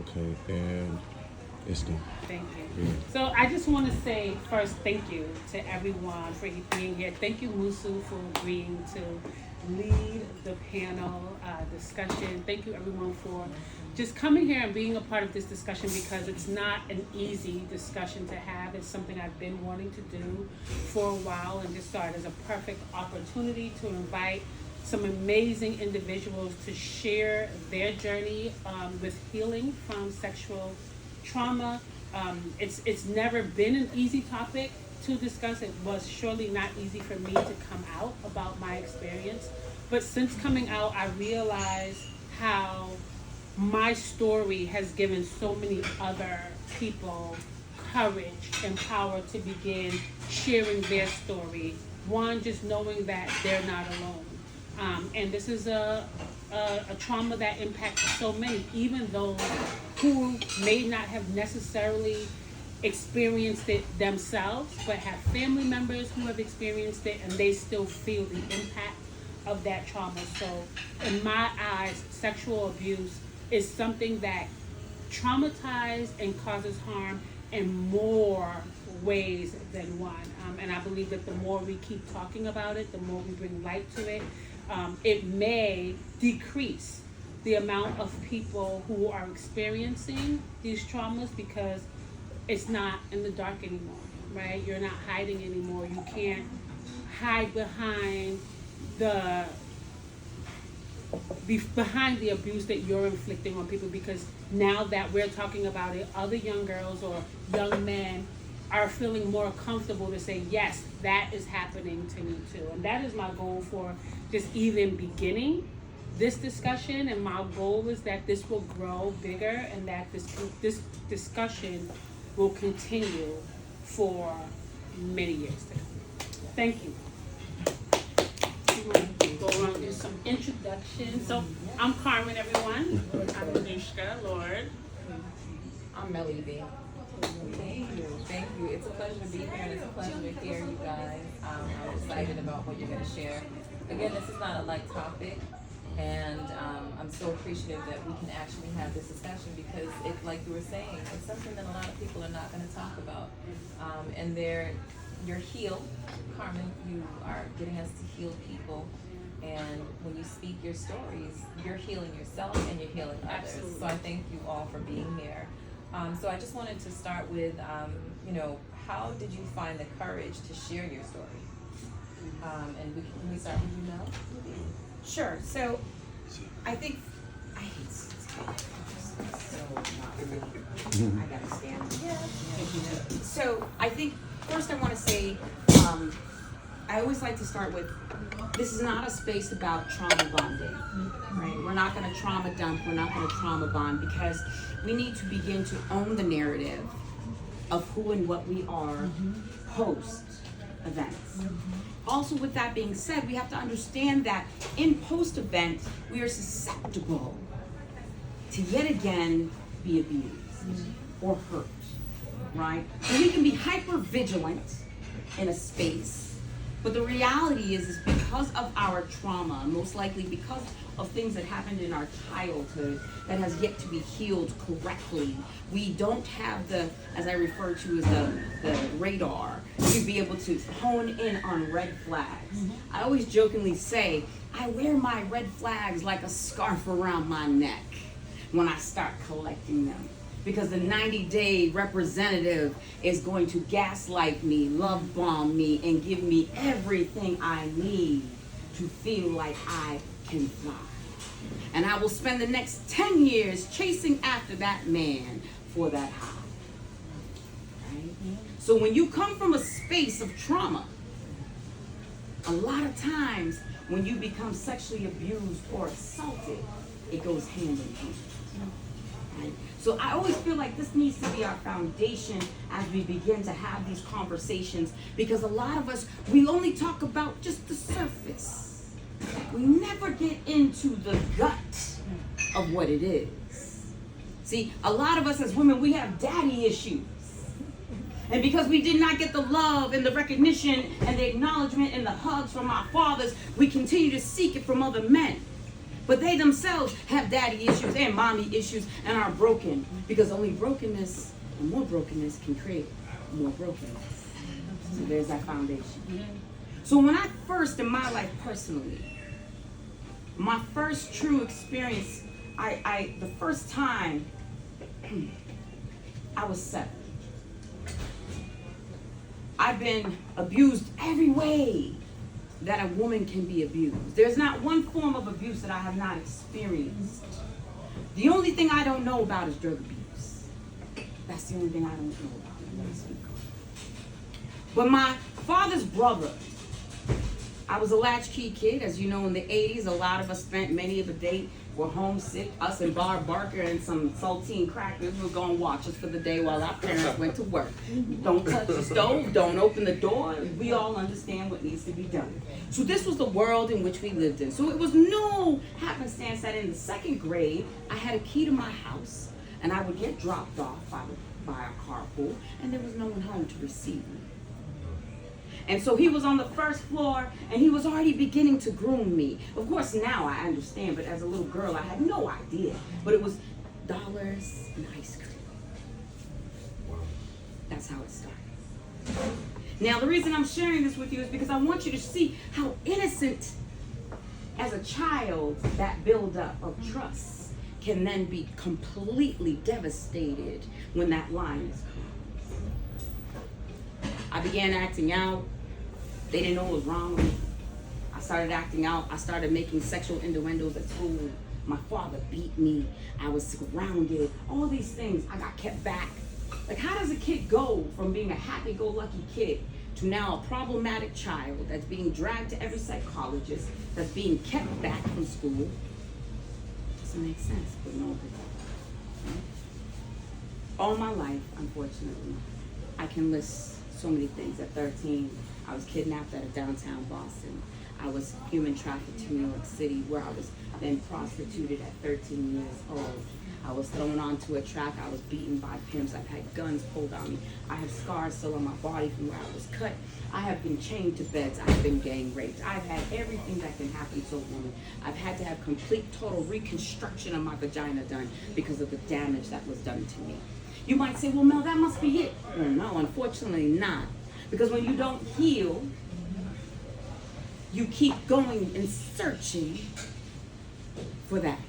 Okay, and it's done. Thank you. Yeah. So I just want to say first, thank you to everyone for being here. Thank you, Musu, for agreeing to lead the panel discussion. Thank you, everyone, for just coming here and being a part of this discussion, because it's not an easy discussion to have. It's something I've been wanting to do for a while, and just saw it as a perfect opportunity to invite some amazing individuals to share their journey with healing from sexual trauma. It's never been an easy topic to discuss. It was surely not easy for me to come out about my experience. But since coming out, I realized how my story has given so many other people courage and power to begin sharing their story. One, just knowing that they're not alone. And this is a trauma that impacts so many, even those who may not have necessarily experienced it themselves, but have family members who have experienced it, and they still feel the impact of that trauma. So in my eyes, sexual abuse is something that traumatizes and causes harm in more ways than one. And I believe that the more we keep talking about it, the more we bring light to it, it may decrease the amount of people who are experiencing these traumas, because it's not in the dark anymore, right? You're not hiding anymore. You can't hide behind behind the abuse that you're inflicting on people, because now that we're talking about it, other young girls or young men are feeling more comfortable to say, yes, that is happening to me too. And that is my goal for just even beginning this discussion. And my goal is that this will grow bigger, and that this discussion will continue for many years to come. Thank you. Go around and do some introductions. So I'm Carmen, everyone. I'm Anushka, Lord. I'm Melly B. Thank you. It's a pleasure to be here, and it's a pleasure to hear you guys. I'm excited about what you're going to share. Again, this is not a light topic, and I'm so appreciative that we can actually have this discussion, because it, like you were saying, it's something that a lot of people are not going to talk about. And you're healed. Carmen, you are getting us to heal people. And when you speak your stories, you're healing yourself and you're healing others. Absolutely. So I thank you all for being here. So I just wanted to start with, how did you find the courage to share your story? And can we start with you now? Sure. So I think I hate so not really. I gotta stand. Yeah. So I think first I want to say, I always like to start with, this is not a space about trauma bonding, right? We're not going to trauma dump. We're not going to trauma bond, because we need to begin to own the narrative of who and what we are post events. Also, with that being said, we have to understand that in post event, we are susceptible to yet again be abused or hurt, right? So we can be hyper vigilant in a space, but the reality is because of our trauma, most likely because of things that happened in our childhood that has yet to be healed correctly, we don't have the, as I refer to as the radar, to be able to hone in on red flags. I always jokingly say, I wear my red flags like a scarf around my neck when I start collecting them. Because the 90-day representative is going to gaslight me, love bomb me, and give me everything I need to feel like I can fly. And I will spend the next 10 years chasing after that man for that high. Right? So when you come from a space of trauma, a lot of times when you become sexually abused or assaulted, it goes hand in hand. Right? So I always feel like this needs to be our foundation as we begin to have these conversations, because a lot of us, we only talk about just the surface. We never get into the gut of what it is. See, a lot of us as women, we have daddy issues. And because we did not get the love and the recognition and the acknowledgement and the hugs from our fathers, we continue to seek it from other men. But they themselves have daddy issues and mommy issues and are broken, because only brokenness and more brokenness can create more brokenness. So there's that foundation. So when I first, in my life personally, my first true experience, the first time I was 7. I've been abused every way that a woman can be abused. There's not one form of abuse that I have not experienced. The only thing I don't know about is drug abuse. That's the only thing I don't know about. I'm gonna speak on. But my father's brother, I was a latchkey kid. As you know, in the 80s, a lot of us spent many of the day were homesick. Us and Barb Barker and some saltine crackers were going to watch us for the day while our parents went to work. Don't touch the stove, don't open the door. We all understand what needs to be done. So this was the world in which we lived in. So it was no happenstance that in the 2nd grade, I had a key to my house, and I would get dropped off by a carpool, and there was no one home to receive me. And so he was on the 1st floor, and he was already beginning to groom me. Of course, now I understand, but as a little girl, I had no idea. But it was dollars and ice cream. That's how it started. Now, the reason I'm sharing this with you is because I want you to see how innocent, as a child, that buildup of trust can then be completely devastated when that line is crossed. I began acting out. They didn't know what was wrong with me. I started acting out. I started making sexual innuendos at school. My father beat me. I was surrounded. All these things. I got kept back. Like, how does a kid go from being a happy-go-lucky kid to now a problematic child that's being dragged to every psychologist, that's being kept back from school? Doesn't make sense, but no, all my life, unfortunately, I can list so many things. At 13, I was kidnapped out of downtown Boston. I was human trafficked to New York City, where I was then prostituted at 13 years old. I was thrown onto a track. I was beaten by pimps. I've had guns pulled on me. I have scars still on my body from where I was cut. I have been chained to beds. I've been gang raped. I've had everything that can happen to a woman. I've had to have complete, total reconstruction of my vagina done because of the damage that was done to me. You might say, well, Mel, that must be it. Well, no, unfortunately not. Because when you don't heal, you keep going and searching for that.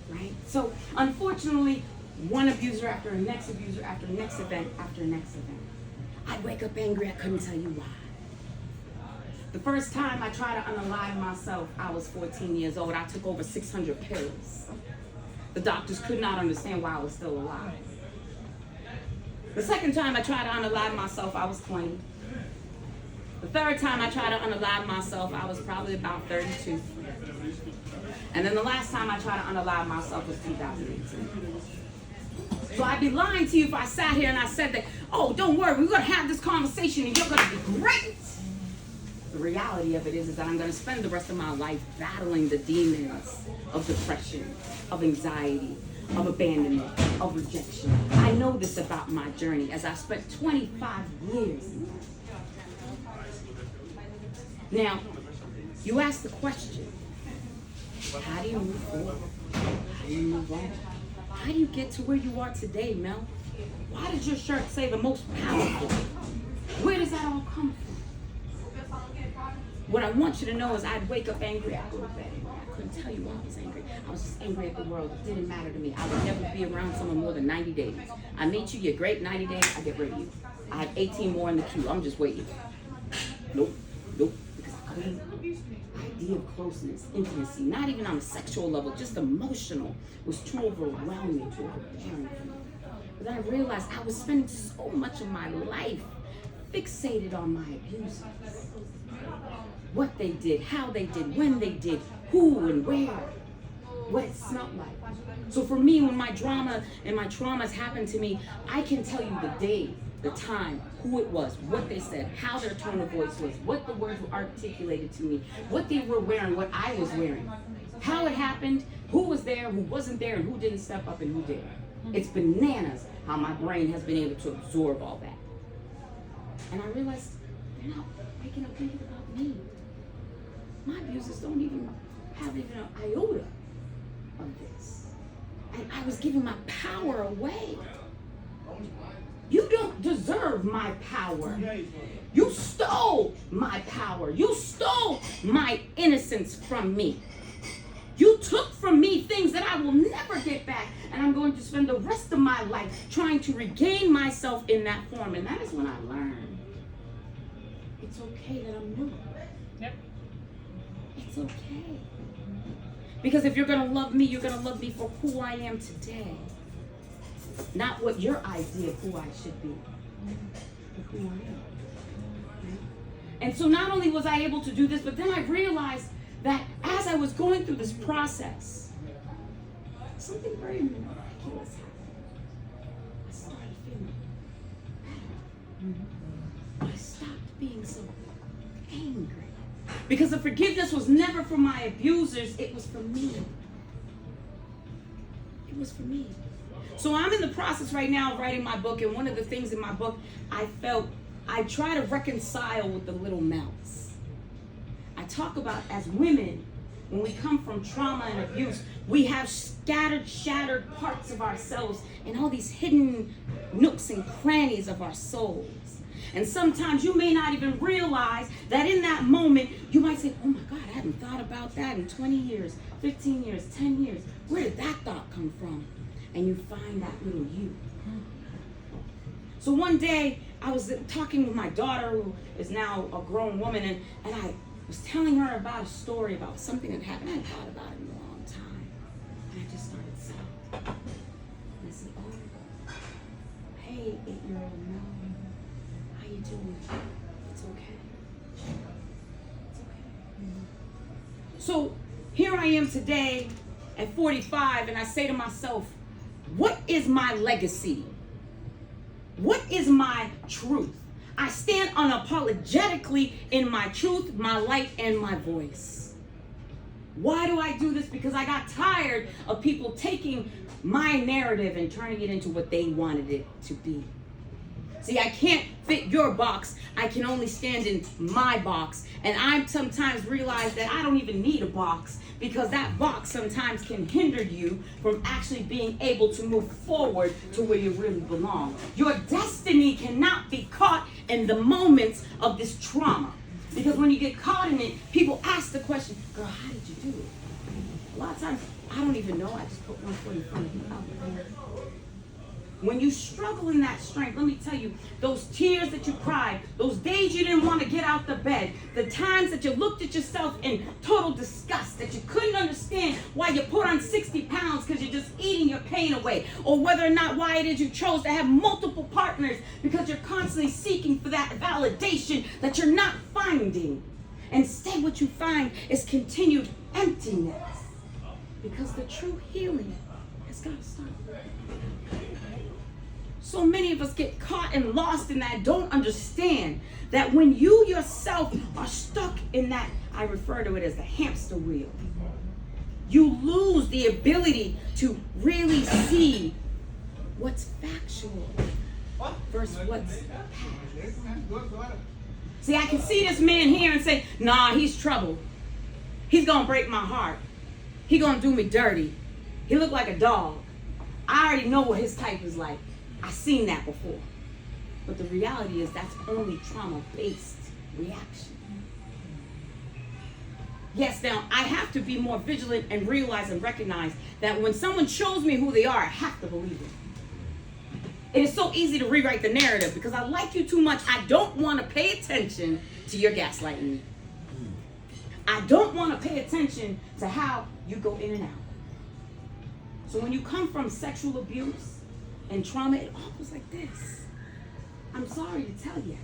Right? So, unfortunately, one abuser after the next abuser after the next event after the next event. I'd wake up angry, I couldn't tell you why. The first time I tried to unalive myself, I was 14 years old. I took over 600 pills. The doctors could not understand why I was still alive. The second time I tried to unalive myself, I was 20. The third time I tried to unalive myself, I was probably about 32. And then the last time I tried to unalive myself was 2018. So I'd be lying to you if I sat here and I said that, oh, don't worry, we're going to have this conversation and you're going to be great. The reality of it is that I'm going to spend the rest of my life battling the demons of depression, of anxiety, of abandonment, of rejection. I know this about my journey as I've spent 25 years. Now, you ask the question, how do you move forward? How do you move on? How do you get to where you are today, Mel? Why does your shirt say the most powerful? Where does that all come from? What I want you to know is I'd wake up angry, I'd go to bed angry. I couldn't tell you why I was angry. I was just angry at the world. It didn't matter to me. I would never be around someone more than 90 days. I meet you, you're great, 90 days, I get rid of you. I have 18 more in the queue. I'm just waiting. Nope. Because I couldn't. The idea of closeness, intimacy, not even on a sexual level, just emotional, was too overwhelming, too overbearing for me. But then I realized I was spending so much of my life fixated on my abusers. What they did, how they did, when they did, who and where, what it smelled like. So for me, when my drama and my traumas happened to me, I can tell you the day, the time, who it was, what they said, how their tone of voice was, what the words were articulated to me, what they were wearing, what I was wearing, how it happened, who was there, who wasn't there, and who didn't step up and who did. It's bananas how my brain has been able to absorb all that. And I realized they're not waking up thinking about me. My abusers don't even have even an iota of this. And I was giving my power away. You don't deserve my power. You stole my power. You stole my innocence from me. You took from me things that I will never get back, and I'm going to spend the rest of my life trying to regain myself in that form. And that is when I learned it's okay that I'm new. Yep. It's okay. Because if you're going to love me, you're going to love me for who I am today. Not what your idea of who I should be, but who I am. Right? And so not only was I able to do this, but then I realized that as I was going through this process, something very miraculous happened. I started feeling better. I stopped being so angry. Because the forgiveness was never for my abusers, it was for me. It was for me. So I'm in the process right now of writing my book, and one of the things in my book, I try to reconcile with the little mouse. I talk about as women, when we come from trauma and abuse, we have scattered, shattered parts of ourselves and all these hidden nooks and crannies of our souls. And sometimes you may not even realize that in that moment, you might say, oh my God, I haven't thought about that in 20 years, 15 years, 10 years. Where did that thought come from? And you find that little you. So one day, I was talking with my daughter, who is now a grown woman, and I was telling her about a story about something that happened. I hadn't thought about it in a long time. And I just started sobbing. And I said, oh, hey, 8-year-old Mel, how you doing? It's okay. It's okay. So here I am today at 45, and I say to myself, what is my legacy? What is my truth? I stand unapologetically in my truth, my light, and my voice. Why do I do this? Because I got tired of people taking my narrative and turning it into what they wanted it to be. See, I can't fit your box. I can only stand in my box. And I sometimes realize that I don't even need a box, because that box sometimes can hinder you from actually being able to move forward to where you really belong. Your destiny cannot be caught in the moments of this trauma. Because when you get caught in it, people ask the question, girl, how did you do it? A lot of times, I don't even know. I just put one foot in front of you. When you struggle in that strength, let me tell you, those tears that you cried, those days you didn't want to get out the bed, the times that you looked at yourself in total disgust, that you couldn't understand why you put on 60 pounds because you're just eating your pain away, or whether or not why it is you chose to have multiple partners because you're constantly seeking for that validation that you're not finding. Instead, what you find is continued emptiness, because the true healing has got to start. So many of us get caught and lost in that, don't understand that when you yourself are stuck in that, I refer to it as the hamster wheel, you lose the ability to really see what's factual versus what's past. See, I can see this man here and say, nah, he's trouble. He's gonna break my heart. He's gonna do me dirty. He look like a dog. I already know what his type is like. I've seen that before. But the reality is that's only trauma-based reaction. Yes, now I have to be more vigilant and realize and recognize that when someone shows me who they are, I have to believe it. It is so easy to rewrite the narrative because I like you too much. I don't want to pay attention to your gaslighting me. I don't want to pay attention to how you go in and out. So when you come from sexual abuse and trauma, it all goes like this. I'm sorry to tell you,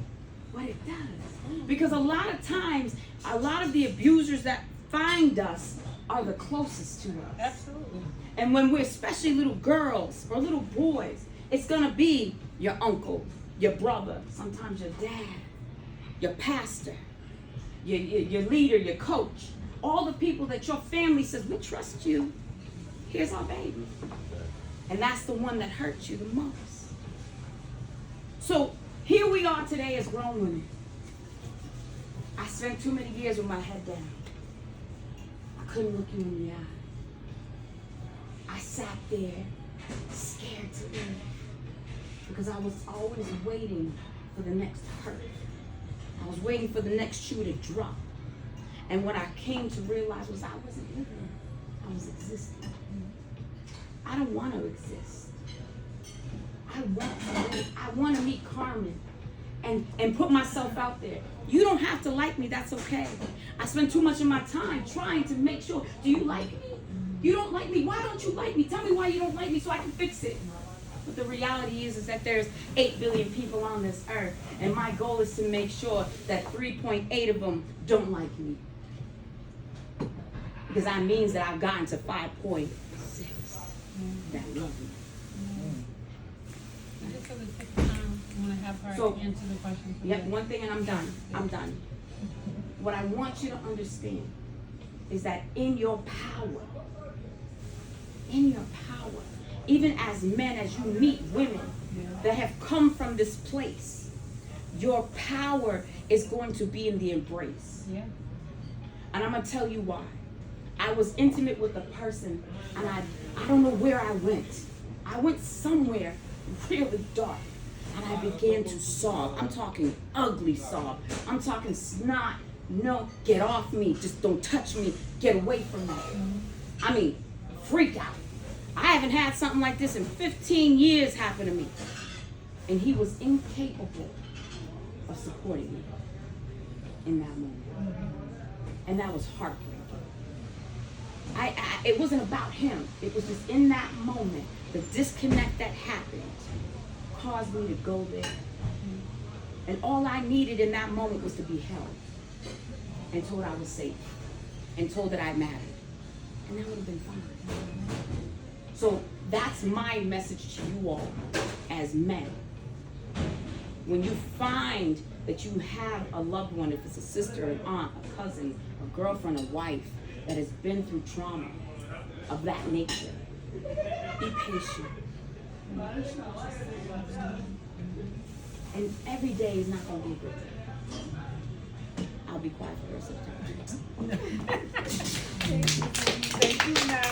but it does. Because a lot of times, a lot of the abusers that find us are the closest to us. Absolutely. And when we're especially little girls or little boys, it's gonna be your uncle, your brother, sometimes your dad, your pastor, your leader, your coach, all the people that your family says, we trust you. Here's our baby. And that's the one that hurts you the most. So here we are today as grown women. I spent too many years with my head down. I couldn't look you in the eye. I sat there scared to live because I was always waiting for the next hurt. I was waiting for the next shoe to drop. And what I came to realize was I wasn't living, I was existing. I don't want to exist. I want to live. I want to meet Carmen and put myself out there. You don't have to like me, that's okay. I spend too much of my time trying to make sure, do you like me? You don't like me, why don't you like me? Tell me why you don't like me so I can fix it. But the reality is that there's 8 billion people on this earth, and my goal is to make sure that 3.8 of them don't like me. Because that means that I've gotten to 5.6 that love me. Just for the sake of time, I want to have her So, answer the question. for Yep, you. one thing and I'm done. I'm done. What I want you to understand is that in your power, even as men, as you meet women that have come from this place, your power is going to be in the embrace. Yeah. And I'm going to tell you why. I was intimate with a person, and I don't know where I went. I went somewhere really dark, and I began to sob. I'm talking ugly sob. I'm talking snot. No, get off me. Just don't touch me. Get away from me. I mean, freak out. I haven't had something like this in 15 years happen to me. And he was incapable of supporting me in that moment. And that was heartbreaking. It wasn't about him. It was just in that moment, the disconnect that happened caused me to go there. And all I needed in that moment was to be held and told I was safe and told that I mattered. And that would have been fine. So that's my message to you all as men. When you find that you have a loved one, if it's a sister, an aunt, a cousin, a girlfriend, a wife, that has been through trauma of that nature, be patient. And every day is not going to be a good day. I'll be quiet for the rest of the time. Thank you, Mel.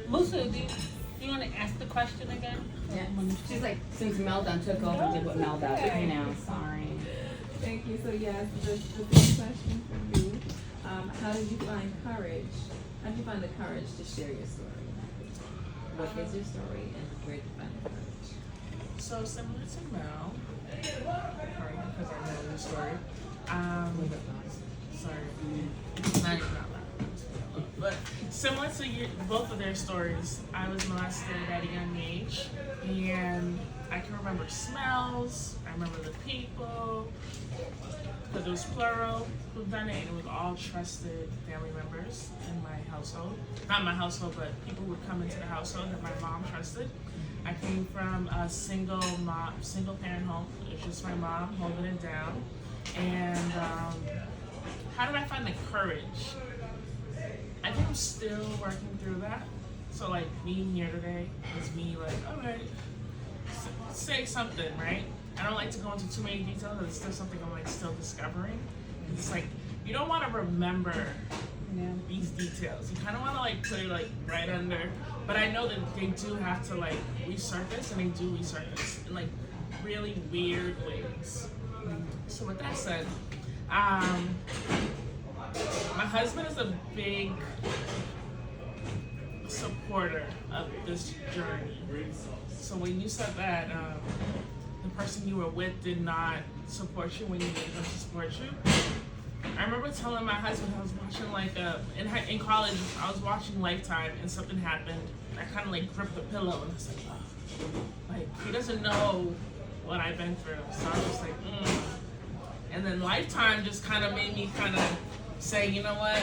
Musa, do you want to ask the question again? Yeah. She's like, since Mel done took over and did what Mel does, you know, sorry. Thank you. So yes, the first question for you. How did you find courage? How did you find the courage to share your story? What is your story and where did you find the courage? So similar to Mel, because I know the story. Sorry, not even out loud. But similar to both of their stories, I was molested at a young age, and I can remember smells. I remember the people, because it was plural who've done it, and it was all trusted family members in my household. Not my household, but people who would come into the household that my mom trusted. I came from a single parent home. It was just my mom holding it down. And how did I find the courage? I think I'm still working through that. So like being here today is me like, all right, say something, right? I don't like to go into too many details because it's still something I'm like still discovering. It's like, you don't want to remember these details. You kind of want to like put it like right under, but I know that they do have to like resurface, and they do resurface in like really weird ways. So with that said, my husband is a big supporter of this journey. So when you said that the person you were with did not support you when you needed them to support you, I remember telling my husband I was watching like in college I was watching Lifetime and something happened. I kind of like gripped the pillow and I was like, oh, like he doesn't know what I've been through. So I was just like, And then Lifetime just kind of made me kind of say, you know what?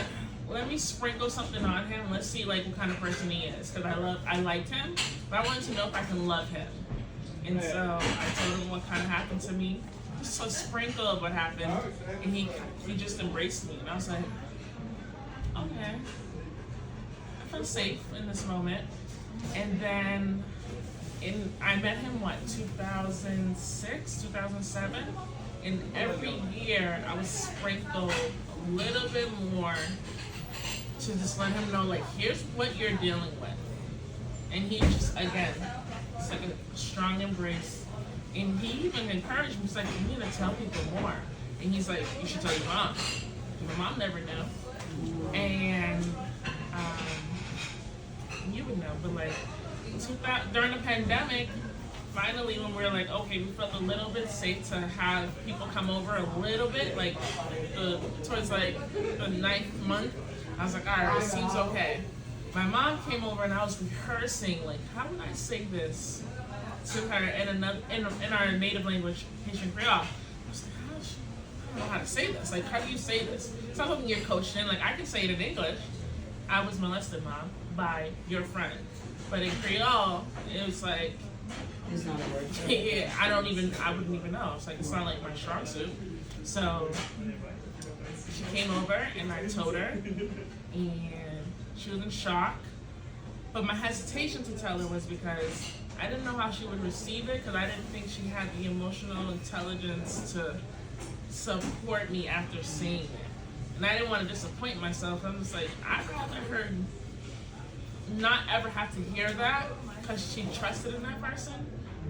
Let me sprinkle something on him. Let's see like what kind of person he is, because I liked him, but I wanted to know if I can love him. And so I told him what kind of happened to me, just a sprinkle of what happened, and he just embraced me, and I was like, okay, I feel safe in this moment. And then I met him 2006, 2007, And every year I would sprinkle a little bit more to just let him know, like, here's what you're dealing with. And he just, again, it's like a strong embrace. And he even encouraged me, he's like, you need to tell people more. And he's like, you should tell your mom. My mom never knew. And you would know, but like, during the pandemic, finally when we were like, okay, we felt a little bit safe to have people come over a little bit, like towards like the 9th month, I was like, all right, it seems okay. My mom came over and I was rehearsing, like, how would I say this to her in our native language, Haitian Creole. I was like, I don't know how to say this. Like, how do you say this? It's not something you're coached in. Like, I can say it in English. I was molested, Mom, by your friend. But in Creole, it was like, It's not a word. yeah, I wouldn't even know. It's like, it's not like my strong suit. So she came over and I told her, and she was in shock. But my hesitation to tell her was because I didn't know how she would receive it, because I didn't think she had the emotional intelligence to support me after seeing it. And I didn't want to disappoint myself. I'm just like, I'd rather her not ever have to hear that, because she trusted in that person.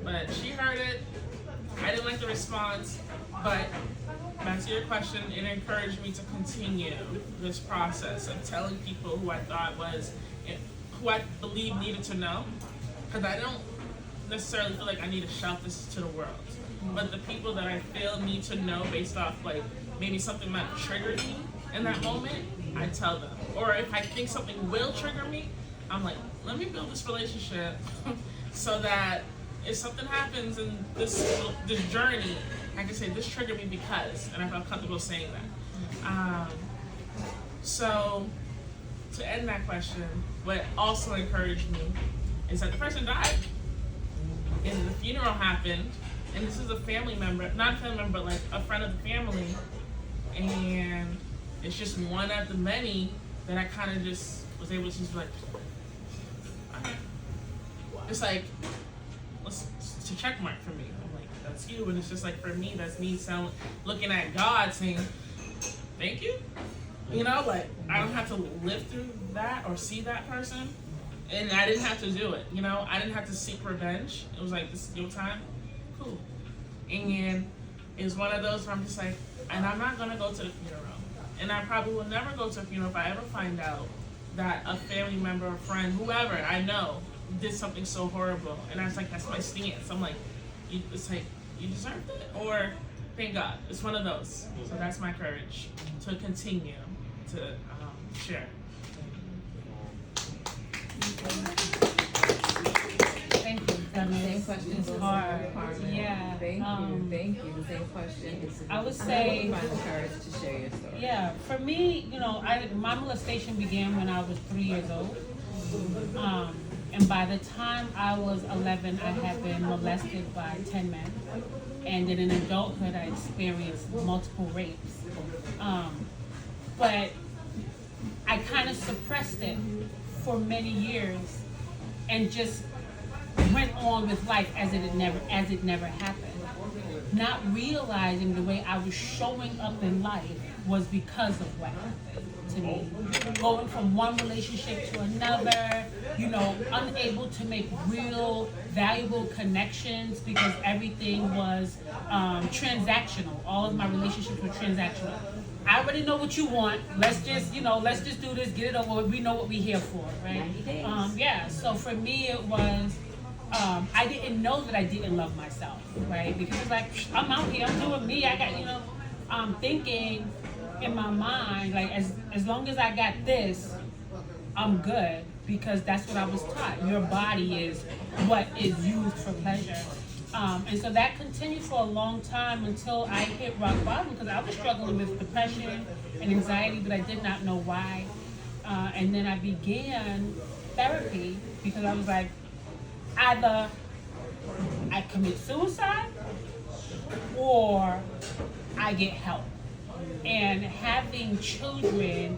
But she heard it. I didn't like the response. But back to your question, it encouraged me to continue this process of telling people who I thought who I believe needed to know. Because I don't necessarily feel like I need to shout this to the world. But the people that I feel need to know based off, like, maybe something might have triggered me in that moment, I tell them. Or if I think something will trigger me, I'm like, let me build this relationship so that if something happens in this journey, I can say this triggered me because, and I felt comfortable saying that. So to end that question, what also encouraged me is that the person died, and the funeral happened, and this is a family member, not a family member, but like a friend of the family, and it's just one of the many that I kind of just was able to just like, okay. It's like, it's a check mark for me. I'm like, that's you, and it's just like, for me, that's me looking at God saying, thank you. You know, like, I don't have to live through that or see that person, and I didn't have to do it. You know, I didn't have to seek revenge. It was like, this is your time, cool. And it was one of those where I'm just like, and I'm not gonna go to the funeral, and I probably will never go to a funeral if I ever find out that a family member, a friend, whoever I know did something so horrible. And I was like, that's my stance. I'm like, it's like, you deserved it, or thank God. It's one of those. So that's my courage to continue to share. Thank you. That Same is, question it's goes to hard. the department. Yeah. Thank you. The same question. I would How say, did you find the courage to share your story? yeah, for me, you know, my molestation began when I was 3 years old. And by the time I was 11, I had been molested by 10 men. And then in adulthood, I experienced multiple rapes. But I kind of suppressed it for many years and just went on with life as it never happened. Not realizing the way I was showing up in life was because of what happened to me. Going from one relationship to another, you know, unable to make real valuable connections because everything was transactional. All of my relationships were transactional. I already know what you want. Let's just do this, get it over with. We know what we're here for, right? Yeah. So for me, it was, I didn't know that I didn't love myself, right? Because it's like, I'm out here, I'm doing me. I got, you know, thinking in my mind, like, as long as I got this, I'm good, because that's what I was taught. Your body is what is used for pleasure. And so that continued for a long time until I hit rock bottom, because I was struggling with depression and anxiety, but I did not know why. And then I began therapy because I was like, either I commit suicide or I get help. And having children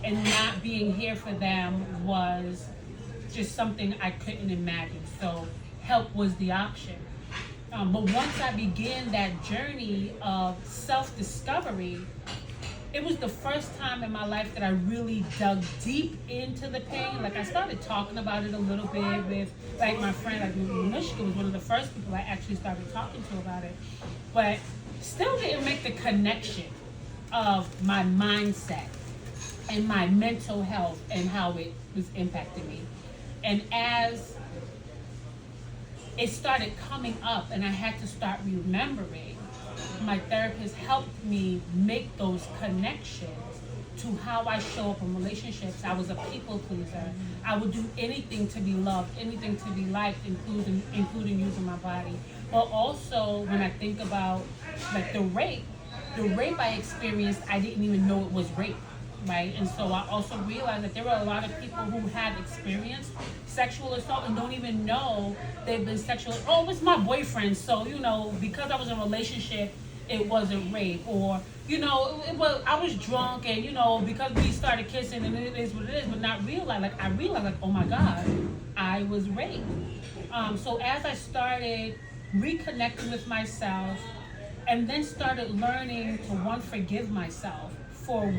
and not being here for them was just something I couldn't imagine. So help was the option. But once I began that journey of self-discovery, it was the first time in my life that I really dug deep into the pain. Like I started talking about it a little bit with like my friend, like Nushka was one of the first people I actually started talking to about it. But still didn't make the connection of my mindset and my mental health and how it was impacting me. And as it started coming up and I had to start remembering, my therapist helped me make those connections to how I show up in relationships. I was a people pleaser. I would do anything to be loved, anything to be liked, including using my body. But also when I think about like the rape I experienced, I didn't even know it was rape, right? And so I also realized that there were a lot of people who had experienced sexual assault and don't even know they've been sexually, oh, it's my boyfriend, so, you know, because I was in a relationship, it wasn't rape, or, you know, I was drunk and, you know, because we started kissing and it is what it is, but not realize, like, I realized, like, oh my God, I was raped. So as I started reconnecting with myself and then started learning to, one, forgive myself for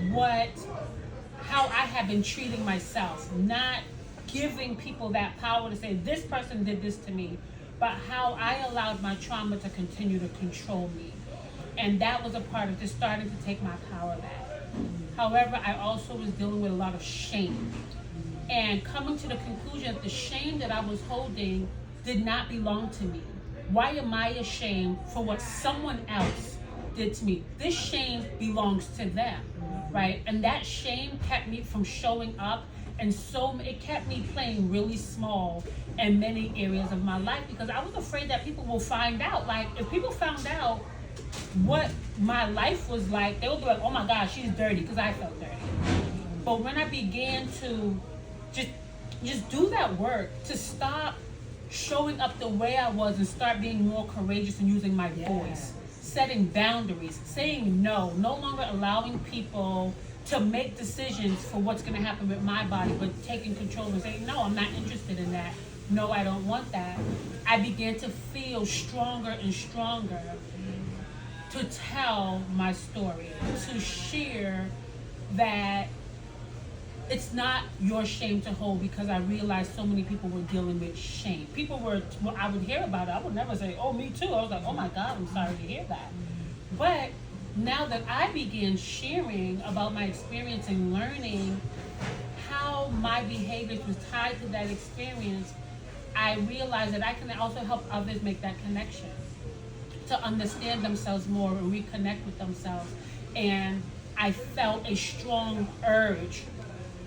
how I have been treating myself, not giving people that power to say, this person did this to me, but how I allowed my trauma to continue to control me. And that was a part of just starting to take my power back. However, I also was dealing with a lot of shame and coming to the conclusion that the shame that I was holding did not belong to me. Why am I ashamed for what someone else did to me? This shame belongs to them, right? And that shame kept me from showing up, and so it kept me playing really small in many areas of my life because I was afraid that people will find out. Like, if people found out what my life was like, they would be like, oh my God, she's dirty, because I felt dirty. But when I began to just do that work, to stop showing up the way I was and start being more courageous and using my voice, setting boundaries, saying no longer allowing people to make decisions for what's going to happen with my body, but taking control and saying, no, I'm not interested in that. No, I don't want that. I began to feel stronger and stronger to tell my story, to share that it's not your shame to hold, because I realized so many people were dealing with shame. I would hear about it. I would never say, oh, me too. I was like, oh my God, I'm sorry to hear that. But now that I began sharing about my experience and learning how my behaviors was tied to that experience, I realized that I can also help others make that connection, to understand themselves more and reconnect with themselves. And I felt a strong urge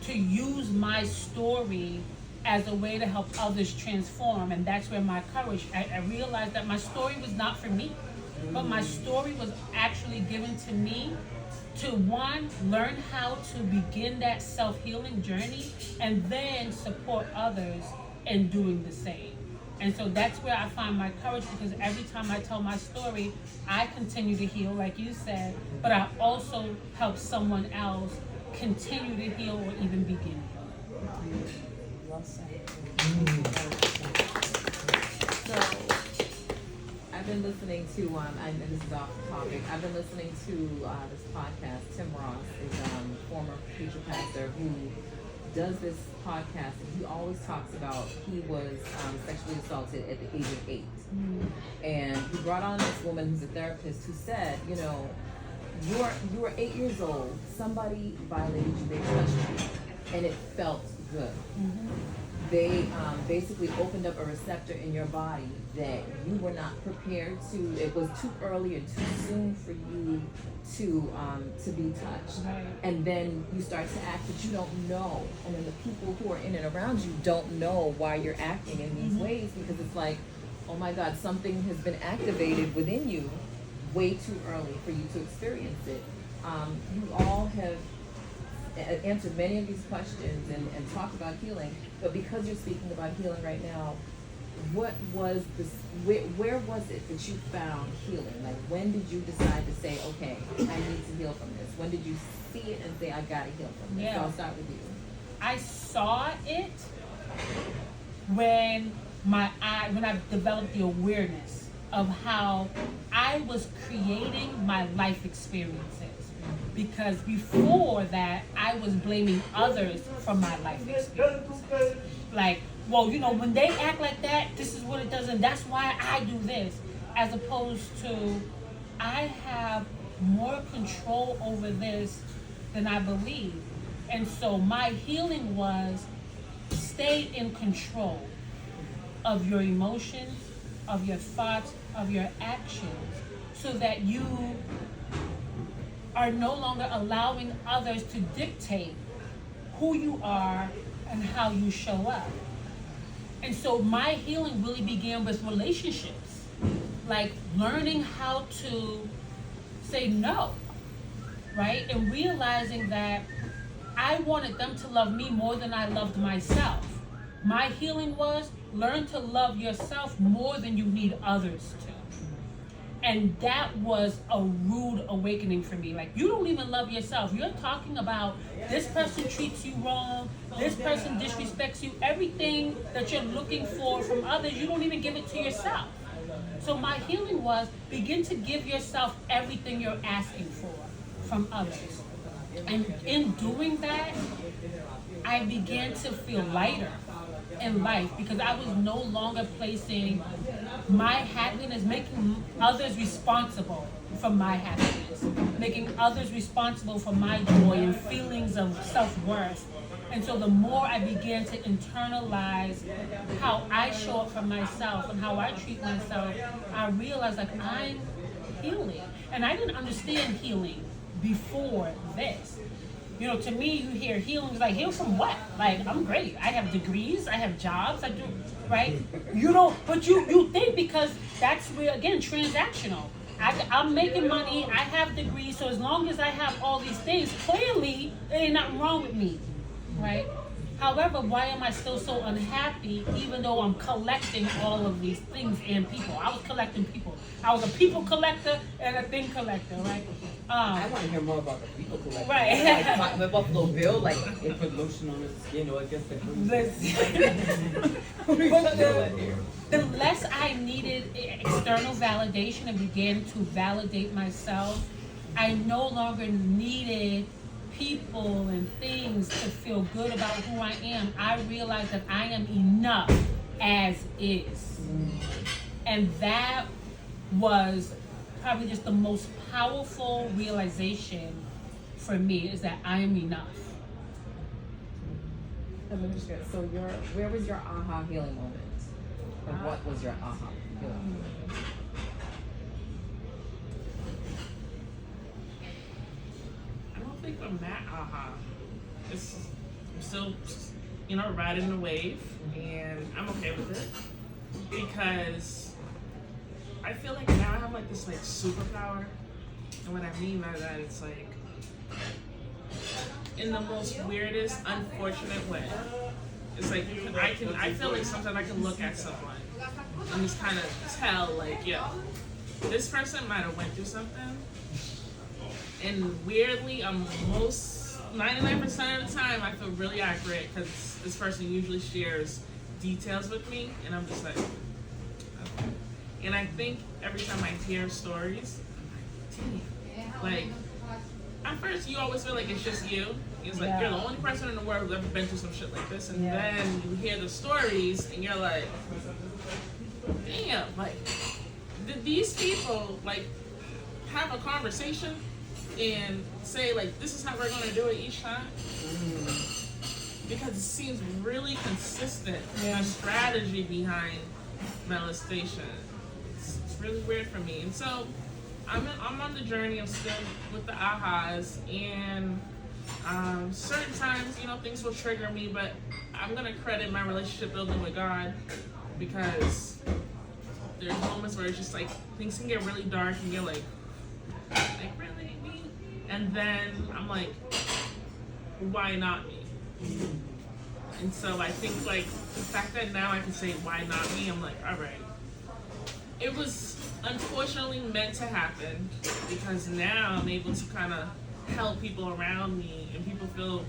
to use my story as a way to help others transform. And that's where my courage, I realized that my story was not for me, but my story was actually given to me to, one, learn how to begin that self-healing journey and then support others in doing the same. And so that's where I find my courage, because every time I tell my story, I continue to heal, like you said, but I also help someone else continue to heal or even begin healing. Well said. So, I've been listening to, and this is off topic, I've been listening to this podcast. Tim Ross is a former preacher pastor who does this podcast, and he always talks about he was sexually assaulted at the age of 8. And he brought on this woman who's a therapist who said, you know, you were 8 years old, somebody violated you, they touched you, and it felt good. They basically opened up a receptor in your body that you were not prepared to. It was too early or too soon for you to be touched. Right. And then you start to act that you don't know, and then the people who are in and around you don't know why you're acting in these ways, because it's like, oh my God, something has been activated within you way too early for you to experience it. You all have answered many of these questions and talked about healing, but because you're speaking about healing right now, what was this, where was it that you found healing? Like, when did you decide to say, okay, I need to heal from this? When did you see it and say, I gotta heal from this? So I'll start with you. I saw it when I developed the awareness of how I was creating my life experiences. Because before that, I was blaming others for my life experiences. Like, well, you know, when they act like that, this is what it does, and that's why I do this. As opposed to, I have more control over this than I believe. And so my healing was stay in control of your emotions, of your thoughts, of your actions, so that you are no longer allowing others to dictate who you are and how you show up. And so my healing really began with relationships, like learning how to say no, right? And realizing that I wanted them to love me more than I loved myself. My healing was learn to love yourself more than you need others to. And that was a rude awakening for me. Like, you don't even love yourself. You're talking about this person treats you wrong, this person disrespects you, everything that you're looking for from others, you don't even give it to yourself. So my healing was begin to give yourself everything you're asking for from others. And in doing that, I began to feel lighter in life because I was no longer placing my happiness, making others responsible for my happiness, making others responsible for my joy and feelings of self-worth. And so the more I began to internalize how I show up for myself and how I treat myself, I realized like I'm healing. And I didn't understand healing before this. You know, to me, you hear healing is like, heal from what? Like, I'm great. I have degrees. I have jobs. I do, right? You don't, but you think because that's where, again, transactional. I'm making money. I have degrees. So as long as I have all these things, clearly, there ain't nothing wrong with me, right? However, why am I still so unhappy even though I'm collecting all of these things and people? I was collecting people. I was a people collector and a thing collector, right? I want to hear more about the people collector. Right. Like the Buffalo Bill, like it put lotion on his skin or against the The less I needed external validation and began to validate myself, I no longer needed people and things to feel good about who I am. I realized that I am enough as is. And that was probably just the most powerful realization for me, is that I am enough. So where was your aha healing moment? Or what was your aha healing moment? I don't think I'm that aha. I'm still, you know, riding the wave, and I'm okay with it because I feel like now I have like this like superpower, and what I mean by that, it's like in the most weirdest, unfortunate way. It's like I feel like sometimes I can look at someone and just kind of tell like, yo, this person might have went through something. And weirdly, 99% of the time, I feel really accurate because this person usually shares details with me, and I'm just like, okay. And I think every time I hear stories, I'm like, at first you always feel like it's just you. It's like you're the only person in the world who's ever been through some shit like this, and then you hear the stories, and you're like, damn, like, did these people like have a conversation and say like, this is how we're gonna do it each time? Because it seems really consistent, the strategy behind molestation. It's really weird for me. And so I'm on the journey. I'm still with the ahas, and certain times, you know, things will trigger me, but I'm gonna credit my relationship building with God, because there's moments where it's just like things can get really dark and you're like really me? And then I'm like, why not me? And so I think like the fact that now I can say why not me, I'm like, all right. It was unfortunately meant to happen, because now I'm able to kind of help people around me, and people feel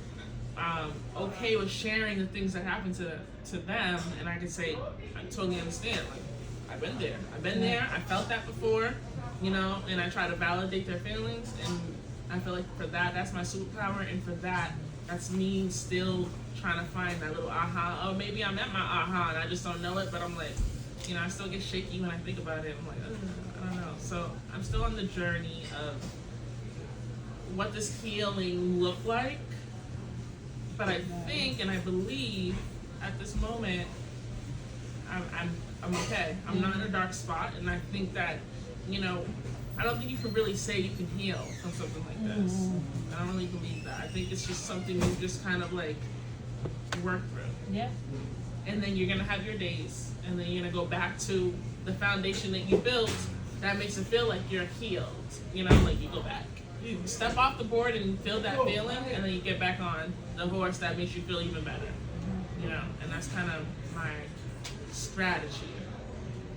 okay with sharing the things that happen to them, and I can say, I totally understand. Like, I've been there. I've been there. I felt that before, you know, and I try to validate their feelings. And I feel like for that, that's my superpower. And for that, that's me still trying to find that little aha. Oh, maybe I'm at my aha and I just don't know it, but I'm like, you know, I still get shaky when I think about it. I'm like, I don't know. So I'm still on the journey of what does healing look like. But I think and I believe at this moment, I'm okay. I'm not in a dark spot, and I think that, you know, I don't think you can really say you can heal from something like this. I don't really believe that. I think it's just something you just kind of like work through. Yeah. And then you're gonna have your days, and then you're gonna go back to the foundation that you built that makes it feel like you're healed. You know, like you go back. You step off the board and feel that feeling, and then you get back on the horse that makes you feel even better. You know, and that's kind of my strategy.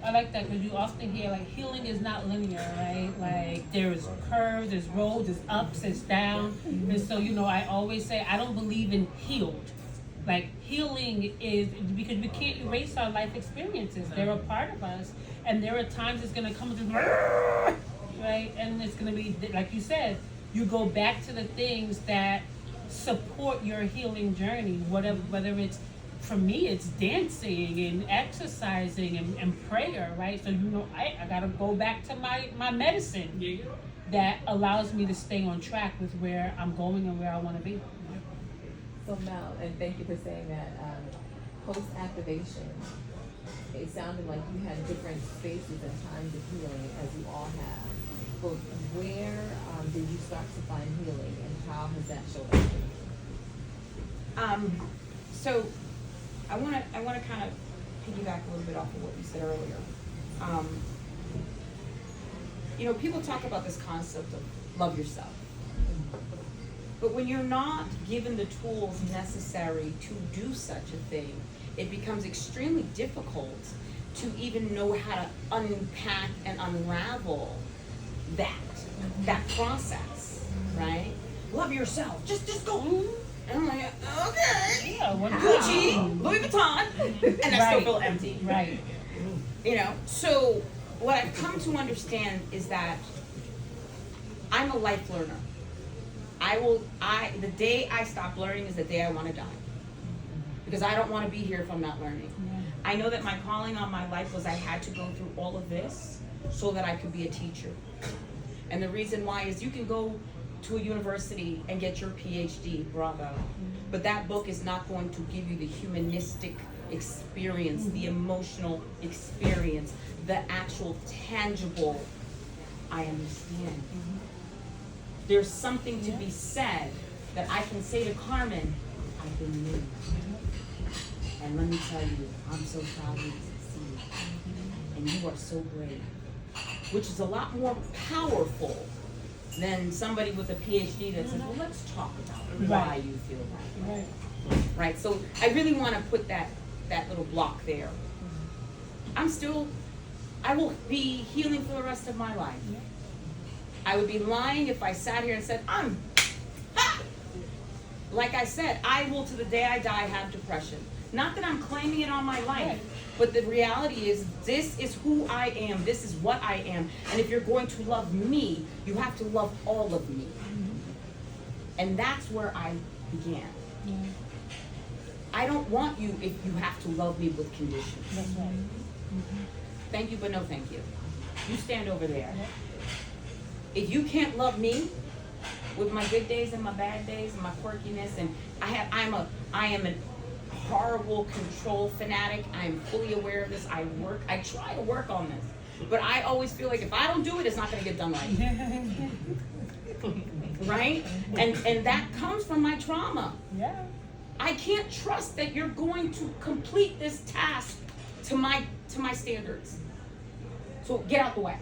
I like that because you often hear like healing is not linear, right? Like there's curves, there's roads, there's ups, there's downs. And so, you know, I always say I don't believe in healed. Like healing is because we can't erase our life experiences. They're a part of us. And there are times it's gonna come through, right? And it's gonna be like you said, you go back to the things that support your healing journey, whether it's, for me, it's dancing and exercising and prayer, right? So, you know, I gotta go back to my medicine that allows me to stay on track with where I'm going and where I wanna be. So Mel, and thank you for saying that, post-activation, it sounded like you had different spaces and times of healing as you all have. But where did you start to find healing and how has that showed up for you? So I wanna kind of piggyback a little bit off of what you said earlier. You know, people talk about this concept of love yourself. But when you're not given the tools necessary to do such a thing, it becomes extremely difficult to even know how to unpack and unravel that process, right? Love yourself. Just go. And I'm like, okay. Yeah, what Gucci, Louis Vuitton, and I still feel empty. Right. You know, so what I've come to understand is that I'm a life learner. The day I stop learning is the day I want to die. Because I don't want to be here if I'm not learning. I know that my calling on my life was I had to go through all of this so that I could be a teacher. And the reason why is you can go to a university and get your PhD, bravo. But that book is not going to give you the humanistic experience, the emotional experience, the actual tangible, I understand. There's something to be said that I can say to Carmen, I've been moved. And let me tell you, I'm so proud of you to succeed. And you are so great. Which is a lot more powerful than somebody with a PhD that says, well, let's talk about why you feel that way. Right? So I really want to put that little block there. I will be healing for the rest of my life. I would be lying if I sat here and said, like I said, I will to the day I die have depression. Not that I'm claiming it on my life, but the reality is this is who I am, this is what I am. And if you're going to love me, you have to love all of me. And that's where I began. I don't want you if you have to love me with conditions. That's right. Thank you, but no thank you. You stand over there. If you can't love me with my good days and my bad days and my quirkiness, and I am a horrible control fanatic. I am fully aware of this. I try to work on this, but I always feel like if I don't do it, it's not going to get done right. Right? And that comes from my trauma. Yeah. I can't trust that you're going to complete this task to my standards. So get out the way.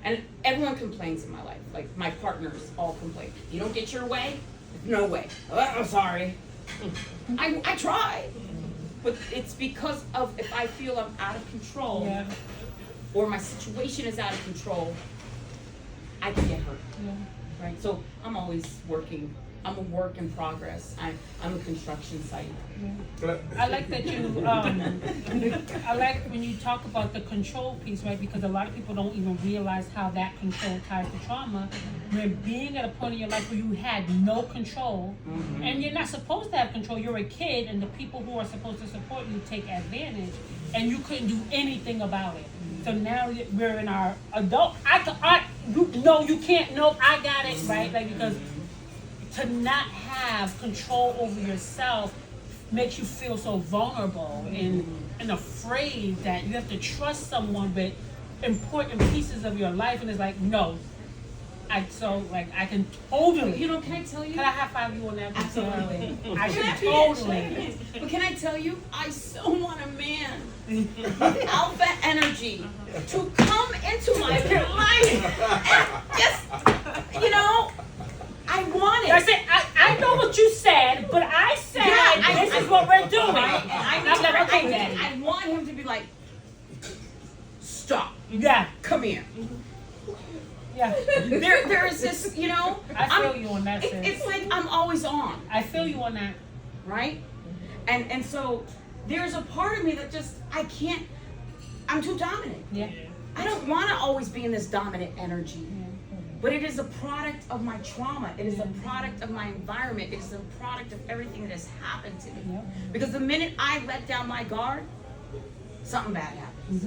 And everyone complains in my life. Like my partners all complain. You don't get your way? No way. Oh, I'm sorry. I try. But it's because of if I feel I'm out of control or my situation is out of control, I can get hurt. Right? So I'm always working I'm a work in progress. I'm a construction site. I like that you, I like when you talk about the control piece, right? Because a lot of people don't even realize how that control ties to trauma. When being at a point in your life where you had no control, and you're not supposed to have control, you're a kid, and the people who are supposed to support you take advantage, and you couldn't do anything about it. So now we're in our adult, you can't, no, I got it, right? Like, because to not have control over yourself makes you feel so vulnerable and afraid that you have to trust someone with important pieces of your life, and it's like, no. I can totally. You know, can I tell you? Can I high five you on that? Absolutely. I Can I should totally. finish? But can I tell you, I so want a man with alpha energy to come into my life and just, you know, I want it. I said, I know what you said, but I said this is what we're doing. Right? And I'm like, okay, Daddy. I want him to be like, stop, Yeah, come here. yeah. There is this, you know. I feel you on that It's sense. like I'm always on, I feel you on that. right? And so there's a part of me that just I can't. I'm too dominant. Yeah. I don't want to always be in this dominant energy. But it is a product of my trauma. It is a product of my environment. It is a product of everything that has happened to me. Yep. Because the minute I let down my guard, something bad happens.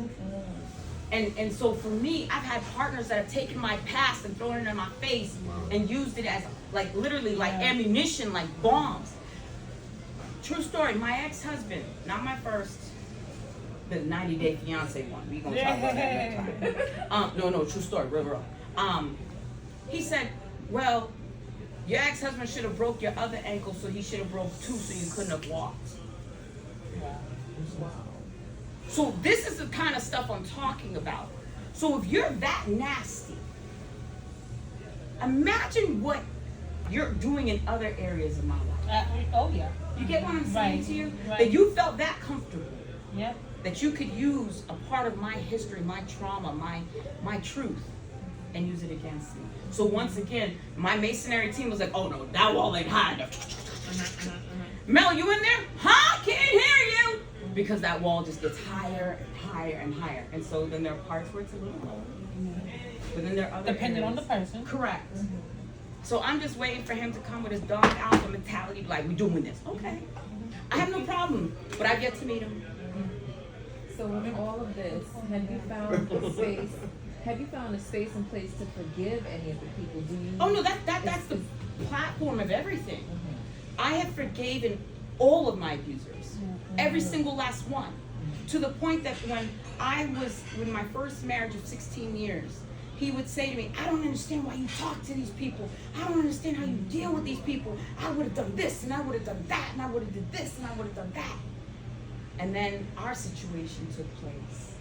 And so for me, I've had partners that have taken my past and thrown it in my face and used it as like literally like ammunition, like bombs. True story, my ex-husband, not my first, the 90-day fiance one. We gonna talk about that next time. No, true story, real. He said, well, your ex-husband should have broke your other ankle, so he should have broke two, so you couldn't have walked. So this is the kind of stuff I'm talking about. So if you're that nasty, imagine what you're doing in other areas of my life. Oh yeah. You get what I'm saying Right, to you? right. That you felt that comfortable. Yep. That you could use a part of my history, my trauma, my truth, and use it against me. So once again, my masonry team was like, oh no, that wall ain't high enough. Mel, you in there? Huh? Can't hear you. Because that wall just gets higher and higher and higher. And so then there are parts where it's a little lower. But then there are other Depending on the areas. person. Correct. So I'm just waiting for him to come with his dog alpha mentality, like, we're doing this. Okay. I have no problem, but I've yet to meet him. So in all of this, have you found a space? Have you found a space and place to forgive any of the people? Do you? Oh no, that's the platform of everything. I have forgiven all of my abusers, every single last one, to the point that when my first marriage of 16 years, he would say to me, I don't understand why you talk to these people. I don't understand how you deal with these people. I would have done this, and I would have done that, and I would have did this, and I would have done that. And then our situation took place.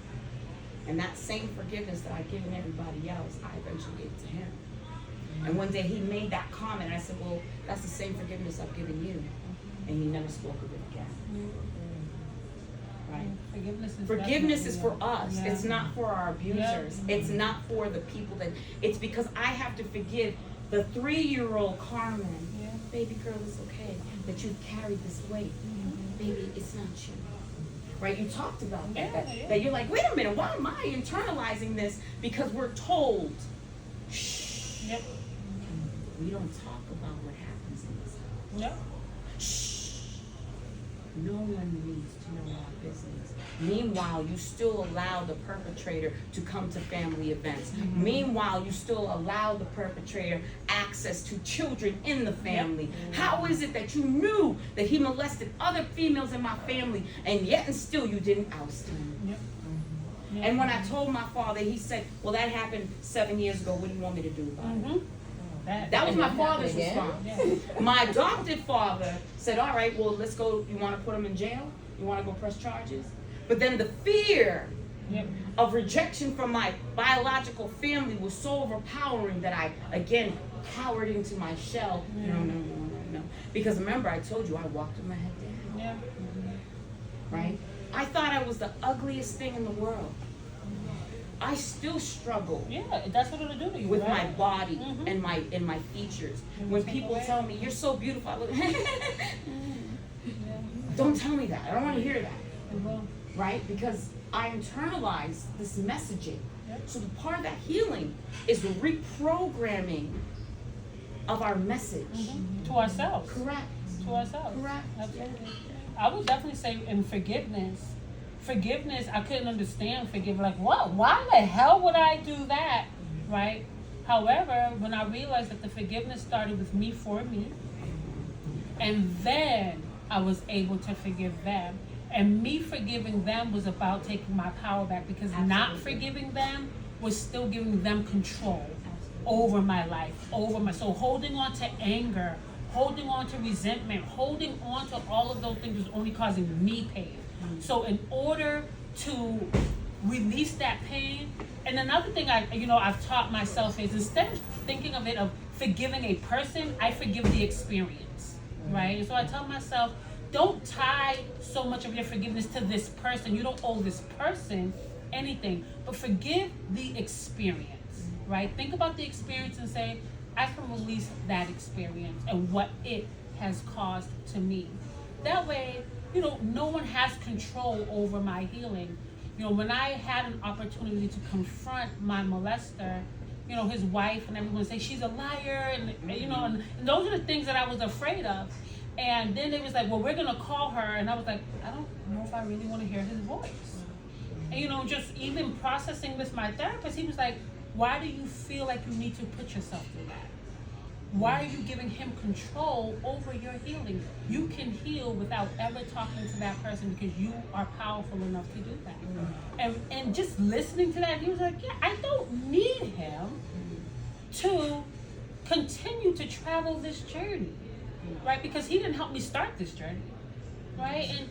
And that same forgiveness that I've given everybody else, I eventually gave to him. And one day he made that comment, and I said, well, that's the same forgiveness I've given you. And he never spoke of it again. Right? Forgiveness is for us. Yeah. It's not for our abusers. Yeah. It's not for the people that, it's because I have to forgive the 3-year-old Carmen. Yeah. Baby girl, it's okay that you carried this weight. Baby, it's not you. Right? You talked about that. That you're like, wait a minute, why am I internalizing this? Because we're told, shh. Yep. We don't talk about what happens in this house. Yep. Shh. No one needs to know our business. Meanwhile, you still allow the perpetrator to come to family events. Meanwhile, you still allow the perpetrator access to children in the family. How is it that you knew that he molested other females in my family, and yet and still you didn't oust him? Yep. And when I told my father, he said, well, that happened 7 years ago. What do you want me to do about it? That was my father's response. Yeah. My adopted father said, all right, well, let's go. You want to put him in jail? You want to go press charges? But then the fear Yep. of rejection from my biological family was so overpowering that I, again, cowered into my shell. No. Because remember, I told you I walked with my head down. Yeah. Right? I thought I was the ugliest thing in the world. I still struggle Yeah, that's what it'll do to you, with my right? body Mhm. and my features. And When take people away. tell me you're so beautiful, I look, Yeah. don't tell me that. I don't want to hear that, It will. right? Because I internalize this messaging. Yep. So the part of that healing is the reprogramming of our message. To ourselves. Correct. To ourselves. Correct. Absolutely. I would definitely say in forgiveness. Forgiveness, I couldn't understand forgive. Like, what? Why the hell would I do that? Right? However, when I realized that the forgiveness started with me for me, and then I was able to forgive them. And me forgiving them was about taking my power back, because not forgiving them was still giving them control over my life, so holding on to anger, holding on to resentment, holding on to all of those things was only causing me pain. So in order to release that pain, and another thing I've taught myself is, instead of thinking of it of forgiving a person, I forgive the experience, right? And so I tell myself, don't tie so much of your forgiveness to this person. You don't owe this person anything, but forgive the experience, right? Think about the experience and say, I can release that experience and what it has caused to me. That way, no one has control over my healing. When I had an opportunity to confront my molester, his wife and everyone say she's a liar, and and those are the things that I was afraid of. And then they was like, well, we're gonna call her, and I was like, I don't know if I really want to hear his voice. And just even processing with my therapist, he was like, why do you feel like you need to put yourself through that? Why are you giving him control over your healing? You can heal without ever talking to that person, because you are powerful enough to do that. And just listening to that, he was like, yeah, I don't need him to continue to travel this journey, right? Because he didn't help me start this journey, right? And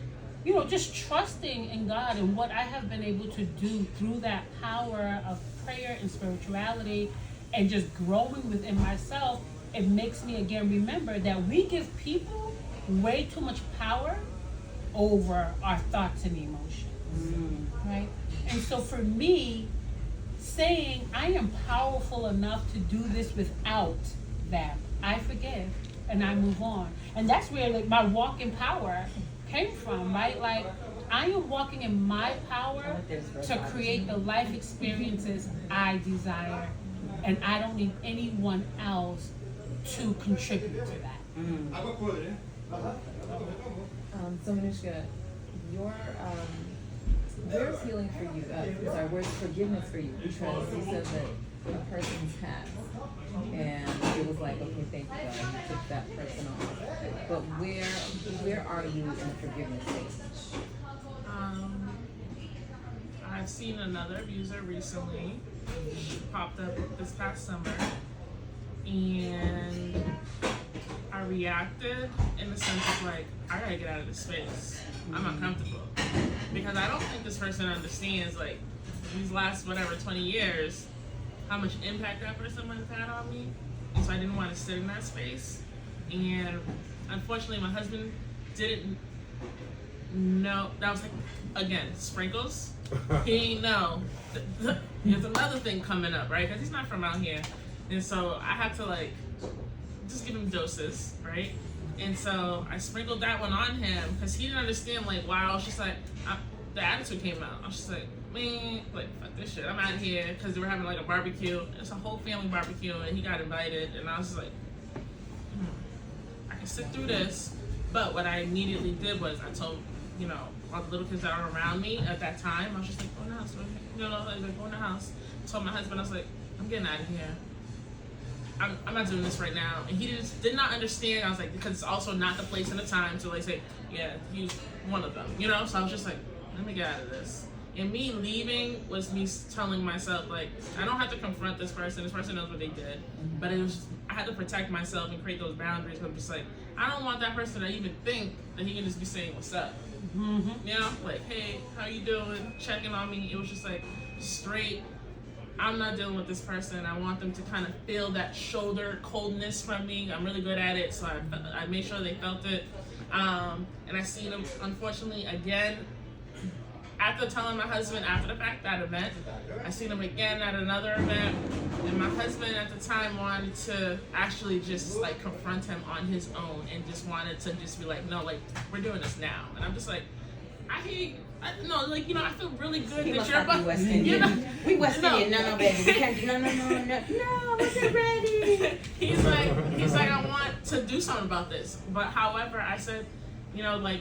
just trusting in God and what I have been able to do through that power of prayer and spirituality, and just growing within myself, it makes me again remember that we give people way too much power over our thoughts and emotions, right? And so for me, saying I am powerful enough to do this without them, I forgive and I move on. And that's where my walk in power came from, right? Like, I am walking in my power to create the life experiences I desire, and I don't need anyone else to contribute to that. So Manushka, where's healing for you? Where's forgiveness for you? Because you said that the person's passed, and it was like, okay, thank you God, you took that person off. But where are you in the forgiveness stage? I've seen another abuser recently. She popped up this past summer, and I reacted in the sense of like, I gotta get out of this space. I'm uncomfortable. Because I don't think this person understands, like, these last 20 years, how much impact that person has had on me. And so I didn't want to sit in that space. And unfortunately, my husband didn't know. That was like, again, sprinkles. He didn't know. There's another thing coming up, right? Because he's not from out here. And so I had to, like, just give him doses, right? And so I sprinkled that one on him because he didn't understand, like, why. I was just like, the attitude came out. I was just like, man, like, fuck this shit. I'm out of here, because they were having like a barbecue. It's a whole family barbecue, and he got invited. And I was just like, I can sit through this. But what I immediately did was I told, all the little kids that were around me at that time, I was just like, go in the house. I was like, go in the house. I told my husband, I was like, I'm getting out of here. I'm not doing this right now. And he did not understand. I was like, because it's also not the place and the time to like say, yeah, he's one of them, So I was just like, let me get out of this. And me leaving was me telling myself, like, I don't have to confront this person. This person knows what they did. But it was, I had to protect myself and create those boundaries. But I'm just like, I don't want that person to even think that he can just be saying, what's up? Like, hey, how you doing? Checking on me. It was just like, straight, I'm not dealing with this person. I want them to kind of feel that shoulder coldness from me. I'm really good at it, so I made sure they felt it. And I seen them, unfortunately, again, after telling my husband after the fact that event, I seen him again at another event, and my husband at the time wanted to actually just like confront him on his own and just wanted to just be like, no, like we're doing this now. And I'm just like, I hear you. No, like, you know, I feel really good He that must you're not be West Indian. you know, We West no. Indian. No, baby. We can't do. No, I wasn't ready. he's like, I want to do something about this. But however, I said, you know, like,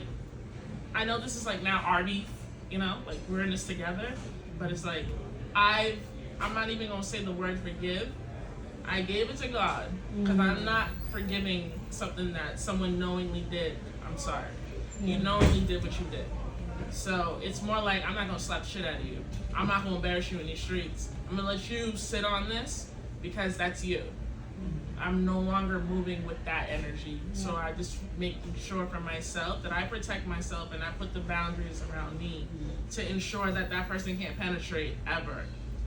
I know this is like now our beef, you know, like we're in this together, but it's like, I'm not even gonna say the word forgive. I gave it to God, because I'm not forgiving something that someone knowingly did. I'm sorry. You knowingly did what you did. So it's more like, I'm not gonna slap the shit out of you. I'm not gonna embarrass you in these streets. I'm gonna let you sit on this because that's you. I'm no longer moving with that energy. So I just make sure for myself that I protect myself and I put the boundaries around me to ensure that that person can't penetrate ever.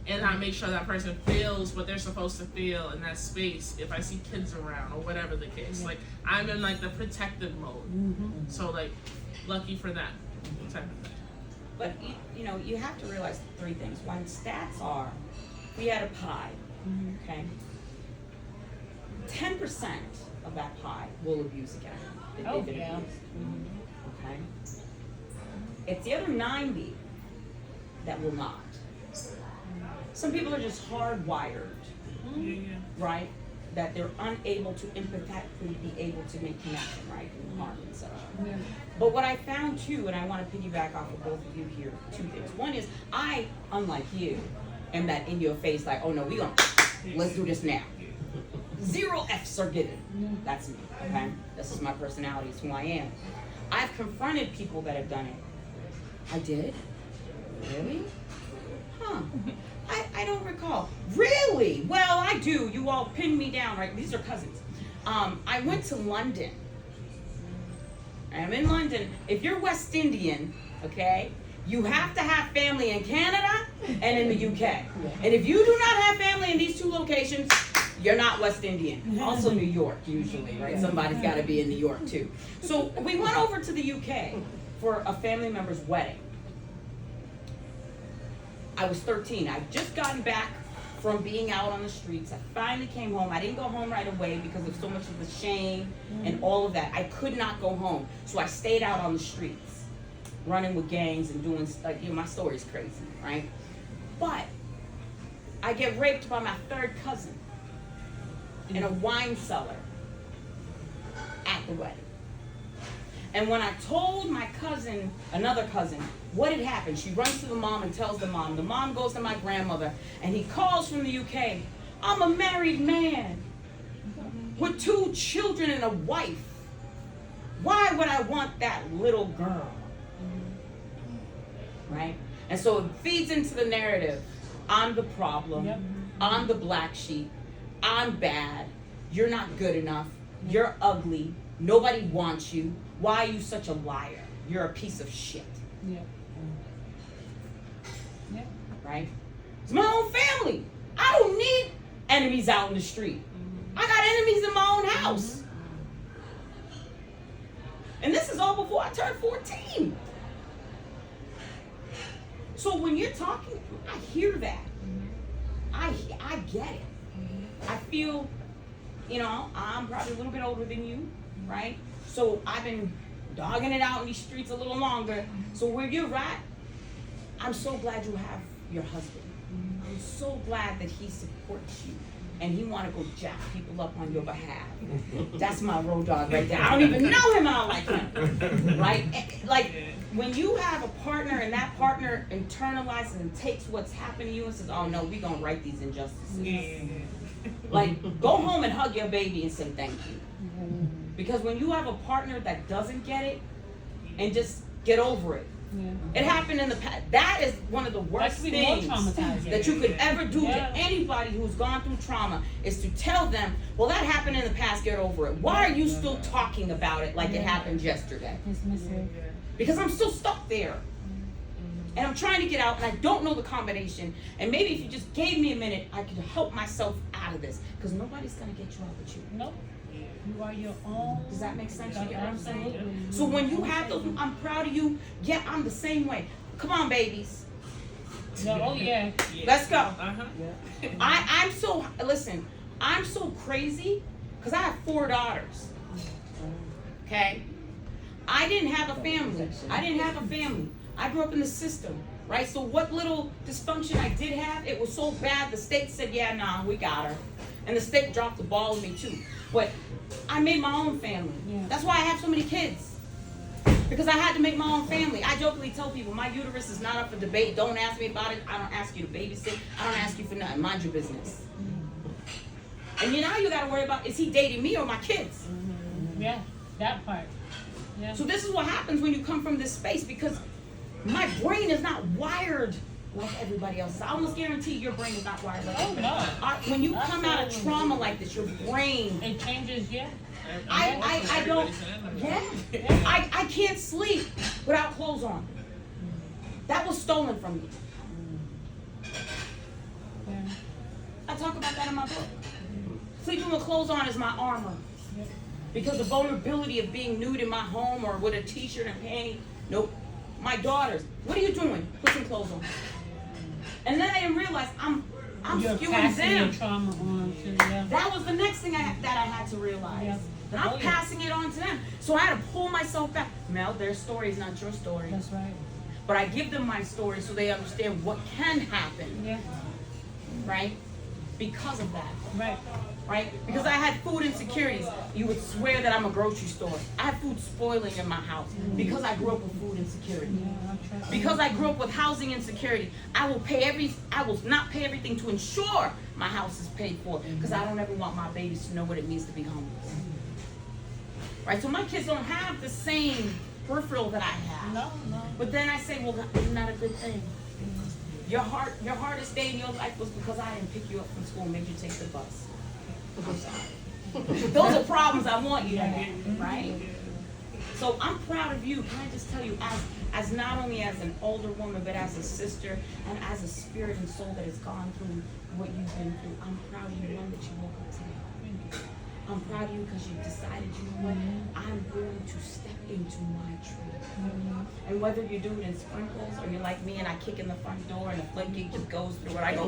And I make sure that person feels what they're supposed to feel in that space if I see kids around or whatever the case. Like, I'm in like the protective mode. So like, lucky for that type of thing. But you know, you have to realize 3 things. One, stats are, we had a pie, okay? 10% of that pie will abuse again. If Oh, they've been yeah. abused. Okay? It's the other 90 that will not. Some people are just hardwired, right? That they're unable to empathetically be able to make connection, right? And harm and such. But what I found too, and I want to piggyback off of both of you here, 2 things. One is, I, unlike you, am that in your face, like, oh no, let's do this now. 0 F's are given. That's me, okay? This is my personality, it's who I am. I've confronted people that have done it. I did? Really? Huh. I don't recall. Really? Well, I do. You all pinned me down, right? These are cousins. I went to London. I'm in London. If you're West Indian, okay, you have to have family in Canada and in the UK. And if you do not have family in these 2 locations, you're not West Indian. Also New York, usually, right? Somebody's got to be in New York, too. So we went over to the UK for a family member's wedding. I was 13. I'd just gotten back from being out on the streets. I finally came home. I didn't go home right away because of so much of the shame and all of that. I could not go home. So I stayed out on the streets, running with gangs and doing, like, you know, my story's crazy, right? But I get raped by my 3rd cousin in a wine cellar at the wedding. And when I told my cousin, another cousin, what had happened, she runs to the mom and tells the mom. The mom goes to my grandmother, and he calls from the UK. I'm a married man with 2 children and a wife. Why would I want that little girl? Right? And so it feeds into the narrative. I'm the problem. I'm the black sheep. I'm bad. You're not good enough. You're ugly. Nobody wants you. Why are you such a liar? You're a piece of shit. Yeah. Yeah. Right? It's my own family. I don't need enemies out in the street. I got enemies in my own house. And this is all before I turned 14. So when you're talking, I hear that. I get it. I feel, you know, I'm probably a little bit older than you, right? So I've been dogging it out in these streets a little longer. So where you're at, I'm so glad you have your husband. I'm so glad that he supports you and he want to go jack people up on your behalf. That's my road dog right there. I don't even know him and I like him, right? Like when you have a partner and that partner internalizes and takes what's happened to you and says, oh no, we gonna right these injustices. Like go home and hug your baby and say thank you. Because when you have a partner that doesn't get it and just get over it. It happened in the past. That is one of the worst things that you could ever do to anybody who's gone through trauma is to tell them, well, that happened in the past, get over it. Why are you still talking about it like it happened yesterday? Because I'm still stuck there. And I'm trying to get out and I don't know the combination. And maybe if you just gave me a minute, I could help myself out of this. Because nobody's going to get you out but you. Nope. You are your own. Does that make sense? You get what I'm saying? So when you have those, I'm proud of you. Yeah, I'm the same way. Come on, babies. No, oh yeah. Let's go. Uh-huh. I'm so, listen, I'm so crazy because I have 4 daughters. Okay? I didn't have a family. I grew up in the system, right? So what little dysfunction I did have, it was so bad the state said, yeah, nah, we got her. And the state dropped the ball with me too. But I made my own family. Yeah. That's why I have so many kids. Because I had to make my own family. I jokingly tell people, my uterus is not up for debate. Don't ask me about it. I don't ask you to babysit. I don't ask you for nothing. Mind your business. And now you gotta worry about, is he dating me or my kids? Yeah, that part. Yeah. So this is what happens when you come from this space, because my brain is not wired like everybody else. I almost guarantee your brain is not wired like Oh everybody no. else. When you come out of Absolutely. trauma like this, your brain, It changes, yeah. I don't, yeah, I can't sleep without clothes on. That was stolen from me. Yeah. I talk about that in my book. Sleeping with clothes on is my armor. Because the vulnerability of being nude in my home or with a t-shirt and panty, nope. My daughters, what are you doing? Put some clothes on. And then I didn't realize I'm You're skewing passing your them. trauma on to, yeah. That was the next thing that I had to realize. Yeah. That I'm Oh, yeah. passing it on to them. So I had to pull myself back. Mel, their story is not your story. That's right. But I give them my story so they understand what can happen, Yeah, right? Because of that. right. Right? Because I had food insecurities. You would swear that I'm a grocery store. I had food spoiling in my house because I grew up with food insecurity. Yeah, I'll try. Because I grew up with housing insecurity. I will not pay everything to ensure my house is paid for, because I don't ever want my babies to know what it means to be homeless. Right? So my kids don't have the same peripheral that I have. No, no. But then I say, well, isn't that a good thing? Your hardest day in your life was because I didn't pick you up from school and made you take the bus. I'm sorry. Those are problems I want you to have, right? So I'm proud of you. Can I just tell you, as not only as an older woman, but as a sister and as a spirit and soul that has gone through what you've been through, I'm proud of you, one, that you woke up today. I'm proud of you because you decided, you know what, I'm going to step into my truth. And whether you do it in sprinkles or you're like me and I kick in the front door and the floodgate just goes through and I go,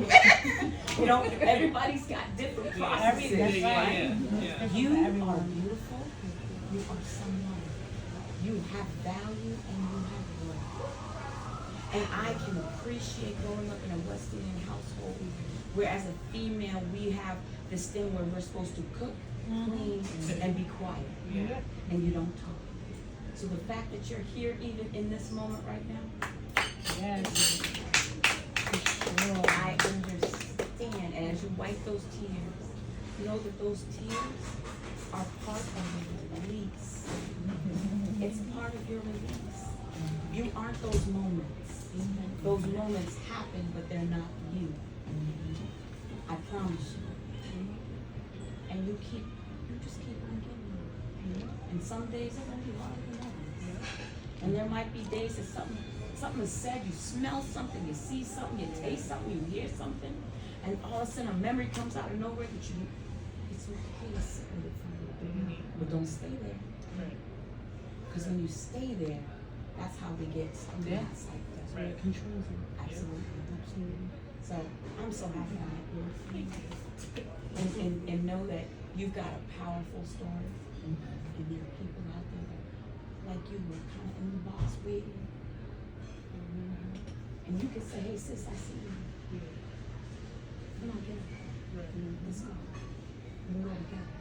you know, everybody's got different processes, That's right? right. You are beautiful. You are someone. You have value and you have worth. And I can appreciate growing up in a West Indian household where as a female we have this thing where we're supposed to cook, clean, and be quiet. And you don't talk. So the fact that you're here even in this moment right now, Yes. I understand. And as you wipe those tears, know that those tears are part of your release. It's part of your release. You aren't those moments. Those moments happen, but they're not you. I promise you. And you just keep on getting them. And some days are gonna be harder than others. And there might be days that something is said, you smell something, you see something, you taste something, you hear something, and all of a sudden a memory comes out of nowhere that it's okay to sit with it for a little bit, but don't stay there. Because when you stay there, that's how we get to that cycle. Right. Controls you. Absolutely. So I'm so happy I met you. And know that you've got a powerful story. And there are people out there that, like you, were kind of in the box waiting. And you can say, hey sis, I see you. Come on, get up. Let's go. We'll go together.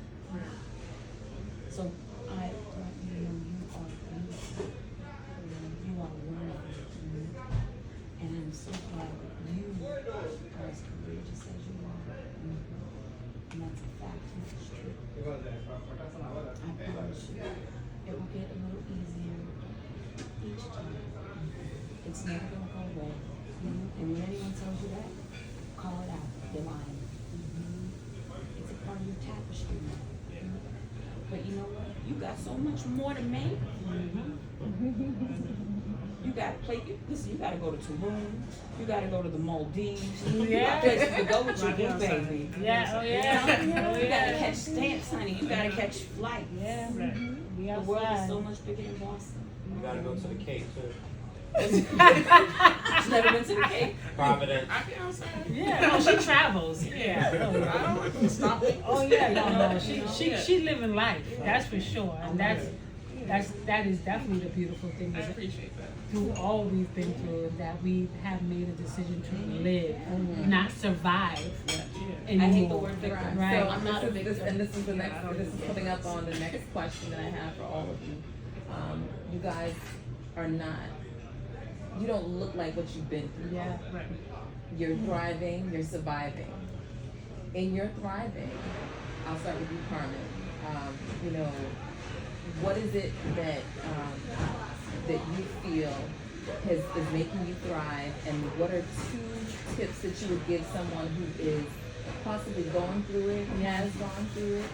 So I want you to know you are beautiful. You are worthy. And I'm so glad that you are as courageous as you are. And that's a fact, and it's true. I promise you, it will get a little easier each time. It's never gonna go away. And when anyone tells you that, call it out. They're lying. It's a part of your tapestry. But you know what? You got so much more to make. You gotta play. Listen, you gotta go to Tulum. You gotta go to the Maldives. You got places to go with your boo baby. Yeah, oh yeah. You gotta catch stamps, honey. You gotta catch flights. Yeah. Be The world is outside. so much bigger than Boston. You gotta go to the Cape too. She's never been to the Cape. Providence. I be outside. Yeah, oh, she travels. Yeah. I don't stop it. Oh yeah, no. She living life. That's for sure, and that is definitely the beautiful thing. I Is appreciate that. through all we've been through, that we have made a decision to live, not survive I anymore. hate the word victim. Right. So I'm not a victim. And this is the next. This is coming up on the next question that I have for all of you. You guys are not. You don't look like what you've been through. Yeah. Right. You're thriving. You're surviving. In your thriving, I'll start with you, Carmen. You know, what is it that that you feel is making you thrive, and what are 2 tips that you would give someone who is possibly going through it, has gone through it,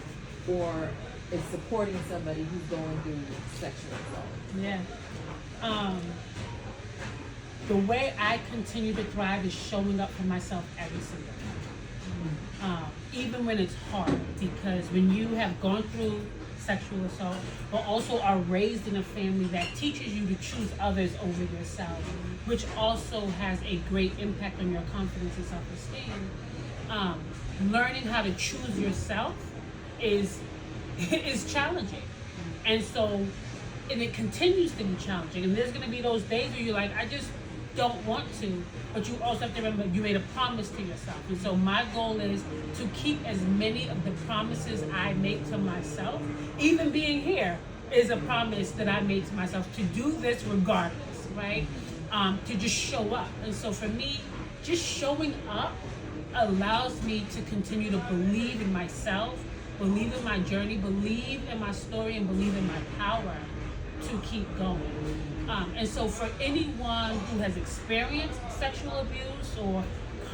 or is supporting somebody who's going through sexual assault? Yeah. The way I continue to thrive is showing up for myself every single day. Even when it's hard, because when you have gone through sexual assault, but also are raised in a family that teaches you to choose others over yourself, which also has a great impact on your confidence and self-esteem. Learning how to choose yourself is challenging, and it continues to be challenging. And there's gonna be those days where you're like, I just don't want to, but you also have to remember you made a promise to yourself. And so my goal is to keep as many of the promises I make to myself. Even being here is a promise that I made to myself, to do this regardless, right? To just show up. And so for me, just showing up allows me to continue to believe in myself, believe in my journey, believe in my story, and believe in my power to keep going. And so for anyone who has experienced sexual abuse or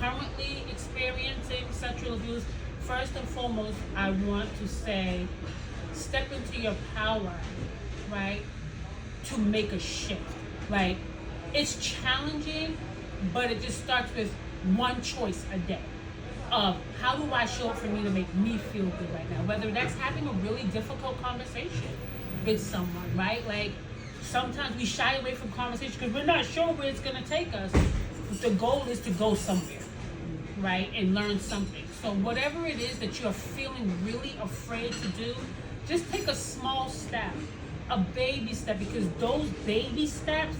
currently experiencing sexual abuse, first and foremost, I want to say, step into your power, right? To make a shift. Like, it's challenging, but it just starts with one choice a day of how do I show up for me to make me feel good right now? Whether that's having a really difficult conversation with someone, right? Like, sometimes we shy away from conversation because we're not sure where it's gonna take us. The goal is to go somewhere, right? And learn something. So whatever it is that you're feeling really afraid to do, just take a small step, a baby step, because those baby steps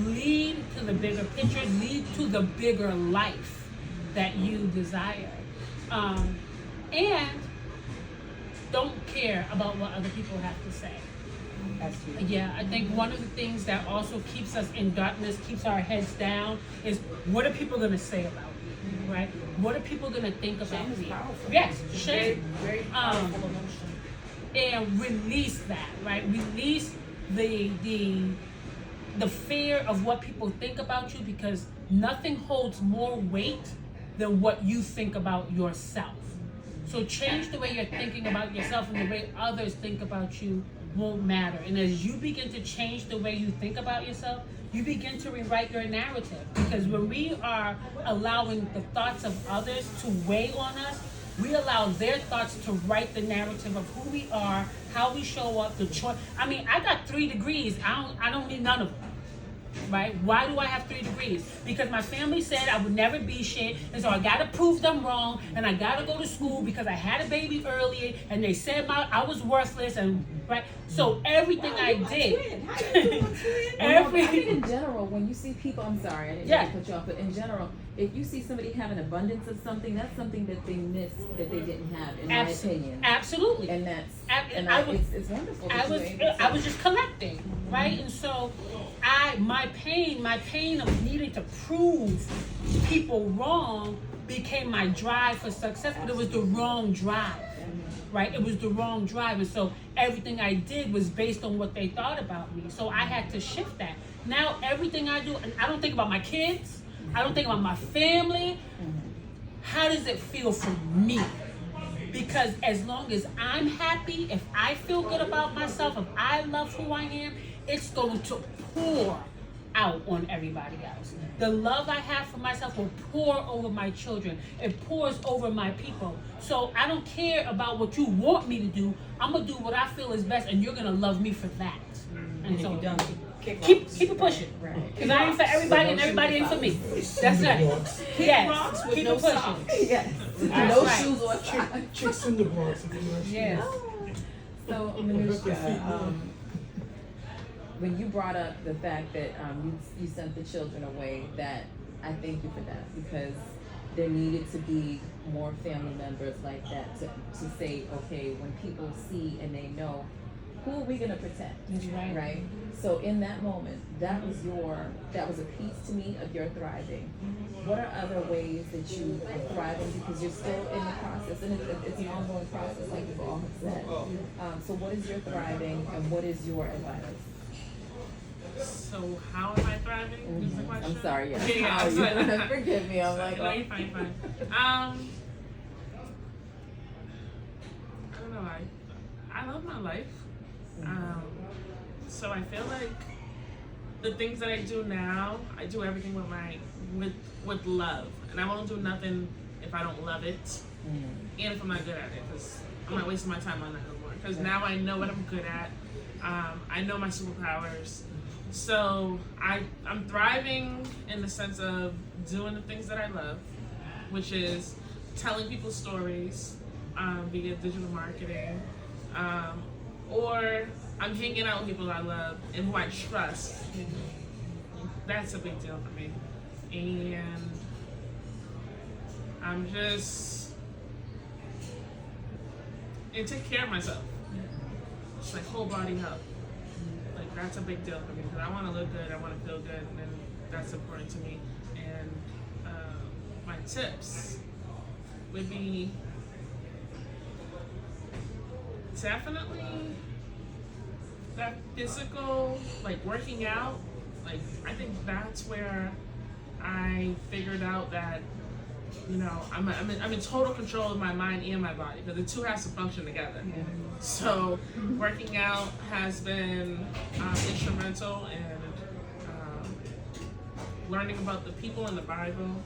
lead to the bigger picture, lead to the bigger life that you desire. And don't care about what other people have to say. Yeah, I think one of the things that also keeps us in darkness, keeps our heads down, is what are people going to say about me, right? What are people going to think about me? Yes, shame. Very powerful emotion. And release that, right? Release the fear of what people think about you, because nothing holds more weight than what you think about yourself. So change the way you're thinking about yourself, and the way others think about you won't matter. And as you begin to change the way you think about yourself, you begin to rewrite your narrative. Because when we are allowing the thoughts of others to weigh on us, we allow their thoughts to write the narrative of who we are, how we show up, the choice. I mean, I got 3 degrees. I don't need none of them. Right? Why do I have 3 degrees? Because my family said I would never be shit, and so I gotta prove them wrong, and I gotta go to school because I had a baby early, and they said I was worthless, and right. So everything I did, I think in general, when you see people, I'm sorry, I didn't mean to cut you off, but in general, if you see somebody have an abundance of something, that's something that they missed, that they didn't have, in my opinion. Absolutely. And that's, it's wonderful. I was just collecting, right? And so my pain of needing to prove people wrong became my drive for success, but it was the wrong drive, right? It was the wrong drive. And so everything I did was based on what they thought about me. So I had to shift that. Now everything I do, and I don't think about my kids, I don't think about my family. How does it feel for me? Because as long as I'm happy, if I feel good about myself, if I love who I am, it's going to pour out on everybody else. The love I have for myself will pour over my children. It pours over my people. So I don't care about what you want me to do. I'm gonna do what I feel is best, and you're gonna love me for that. And so keep it pushing. Right. Cause I ain't for everybody and everybody ain't for me. That's it. Yes, rocks with keep no it pushing. socks. Yes. That's No right. shoes or socks. Chicks in the Bronx. If you know. Yes. So, Manushka, when you brought up the fact that you sent the children away, that I thank you for that, because there needed to be more family members like that to say, okay, when people see and they know, who are we gonna protect? That's right. Right? So in that moment, that was a piece to me of your thriving. What are other ways that you are thriving, because you're still in the process, and it's an ongoing process, like you've all have said. So what is your thriving, and what is your advice? So how am I thriving? Is the question? I'm sorry, yeah. Yeah, How are I'm you? sorry. Forgive me, I'm like, No, you're fine, fine. I don't know. I love my life. So I feel like the things that I do now, I do everything with love, and I won't do nothing if I don't love it, and if I'm not good at it, because I'm not wasting my time on that no more. Because now I know what I'm good at. I know my superpowers. So I'm thriving in the sense of doing the things that I love, which is telling people stories, be it digital marketing, or I'm hanging out with people I love and who I trust. That's a big deal for me. And I'm just, and take care of myself. Just like whole body health. Like that's a big deal for me, because I want to look good, I want to feel good, and that's important to me. And my tips would be definitely that physical, like working out. Like I think that's where I figured out that, you know, I'm in total control of my mind and my body, because the two has to function together. Yeah. So working out has been instrumental in learning about the people in the Bible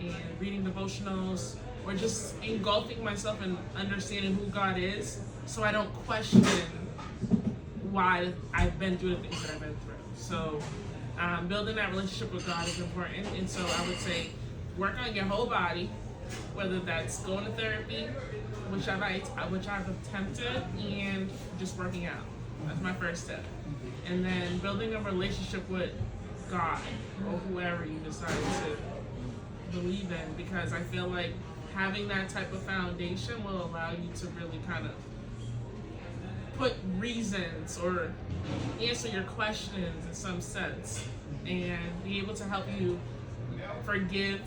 and reading devotionals, or just engulfing myself in understanding who God is, so I don't question why I've been through the things that I've been through. So building that relationship with God is important, and so I would say work on your whole body, whether that's going to therapy, which I've attempted, and just working out. That's my first step. And then building a relationship with God, or whoever you decide to believe in, because I feel like having that type of foundation will allow you to really kind of put reasons or answer your questions in some sense, and be able to help you forgive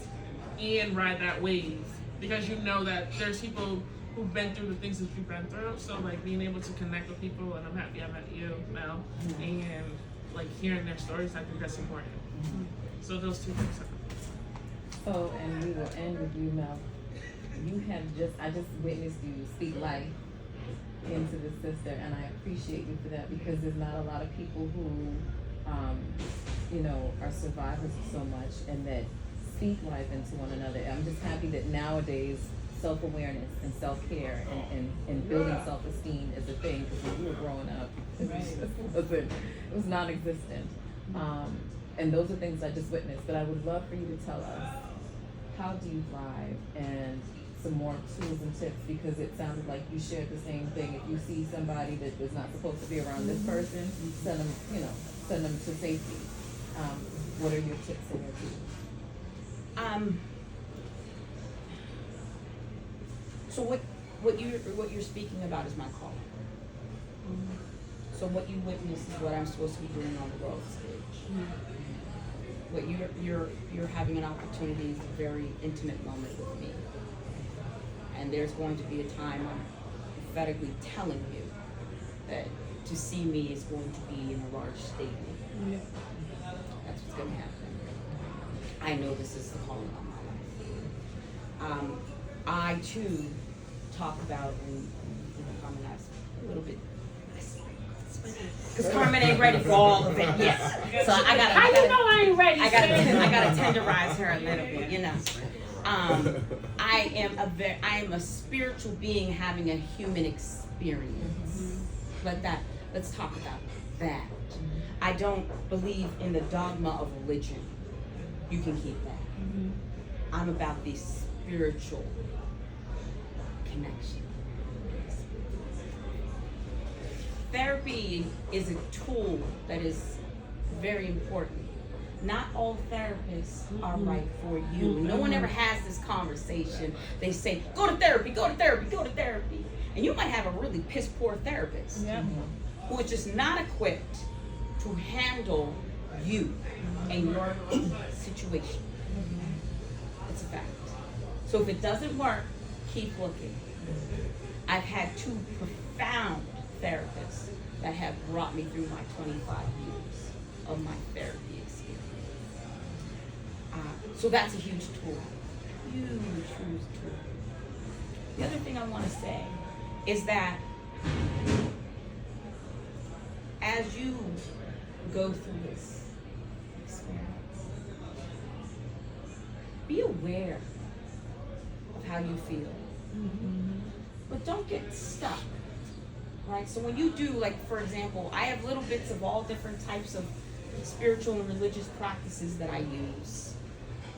and ride that wave, because you know that there's people who've been through the things that you've been through. So like being able to connect with people, and I'm happy I met you, Mel, and like hearing their stories, I think that's important. So those two things. So, and we will end with you, Mel. I just witnessed you speak life into this sister, and I appreciate you for that, because there's not a lot of people who, are survivors of so much, and that speak life into one another. I'm just happy that nowadays self-awareness and self-care and building self-esteem is a thing, because when we were growing up, it was non-existent. And those are things I just witnessed, but I would love for you to tell us, how do you thrive, and some more tools and tips, because it sounded like you shared the same thing. If you see somebody that was not supposed to be around this person, send them to safety. What are your tips and your tools? So what you're speaking about is my calling. So what you witness is what I'm supposed to be doing on the world stage. What you're having an opportunity is a very intimate moment with me. And there's going to be a time I'm prophetically telling you that to see me is going to be in a large stadium. Yeah. That's what's going to happen. I know this is the calling on my life. I too talk about, and Carmen has a little bit, because Carmen ain't ready for all of it yet. So I gotta. How you know I ain't ready? I gotta tenderize her a little bit, you know. I am a spiritual being having a human experience. Let's talk about that. I don't believe in the dogma of religion. You can keep that. I'm about the spiritual connection. Therapy is a tool that is very important. Not all therapists are right for you. No one ever has this conversation. They say, go to therapy, go to therapy, go to therapy. And you might have a really piss poor therapist who is just not equipped to handle you and your situation. It's a fact. So if it doesn't work, keep looking. I've had 2 profound therapists that have brought me through my 25 years of my therapy experience. So that's a huge tool. Huge tool. The other thing I want to say is that as you go through this experience, be aware of how you feel. But don't get stuck, right? So when you do, like, for example, I have little bits of all different types of spiritual and religious practices that I use,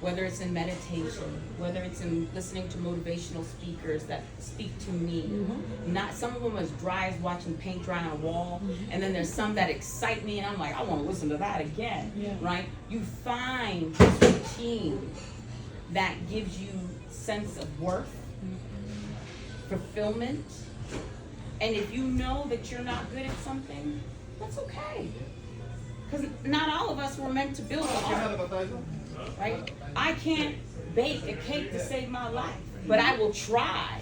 whether it's in meditation, whether it's in listening to motivational speakers that speak to me. Not some of them as dry as watching paint dry on a wall, and then there's some that excite me, and I'm like, I want to listen to that again, right? You find this routine that gives you sense of worth, fulfillment, and if you know that you're not good at something, that's okay. Because not all of us were meant to build a art, right? I can't bake a cake to save my life, but I will try,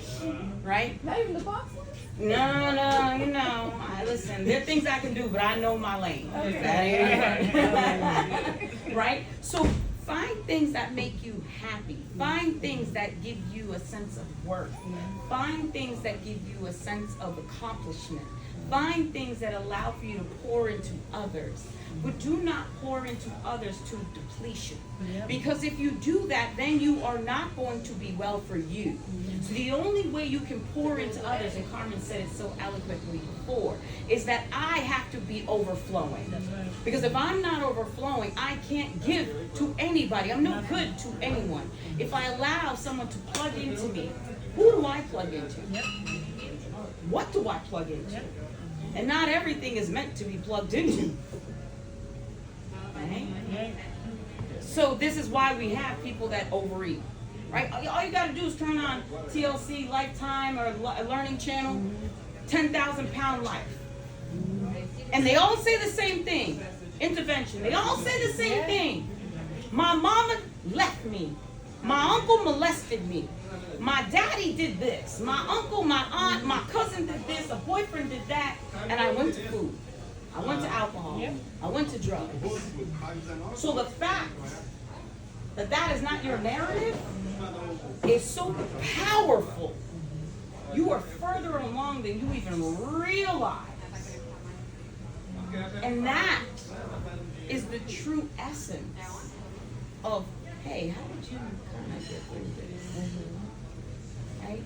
right? Not even the box one? No, you know, listen, there are things I can do, but I know my lane. Right? So find things that make you happy. Find things that give you a sense of worth. Find things that give you a sense of accomplishment. Find things that allow for you to pour into others. But do not pour into others to depletion. Because if you do that, then you are not going to be well for you. So the only way you can pour into others, and Carmen said it so eloquently before, is that I have to be overflowing. Because if I'm not overflowing, I can't give to anybody. I'm no good to anyone. If I allow someone to plug into me, who do I plug into? What do I plug into? And not everything is meant to be plugged into. Right? So this is why we have people that overeat, right? All you gotta do is turn on TLC, Lifetime, or Learning Channel, 10,000 Pound Life. And they all say the same thing, intervention. They all say the same thing. My mama left me. My uncle molested me. My daddy did this. My uncle, my aunt, my cousin did this. A boyfriend did that. And I went to food. I went to alcohol. I went to drugs. So the fact that that is not your narrative is so powerful. You are further along than you even realize. And that is the true essence of, hey, how did you kind of get through this? Right?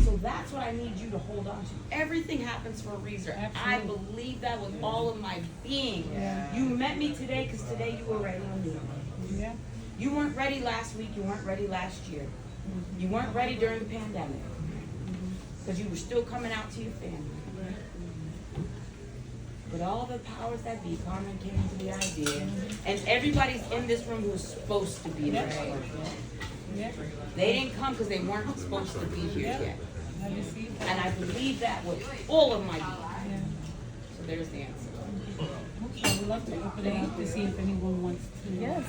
So that's what I need you to hold on to. Everything happens for a reason. I believe that with all of my being. You met me today because today you were ready on me. You weren't ready last week. You weren't ready last year. You weren't ready during the pandemic because you were still coming out to your family. But all the powers that be, Carmen came to the idea, and everybody's in this room who's supposed to be there. They didn't come because they weren't supposed to be here yet. And I believe that with all of my being. So there's the answer. I would love to open it up to see if anyone wants to. Yes.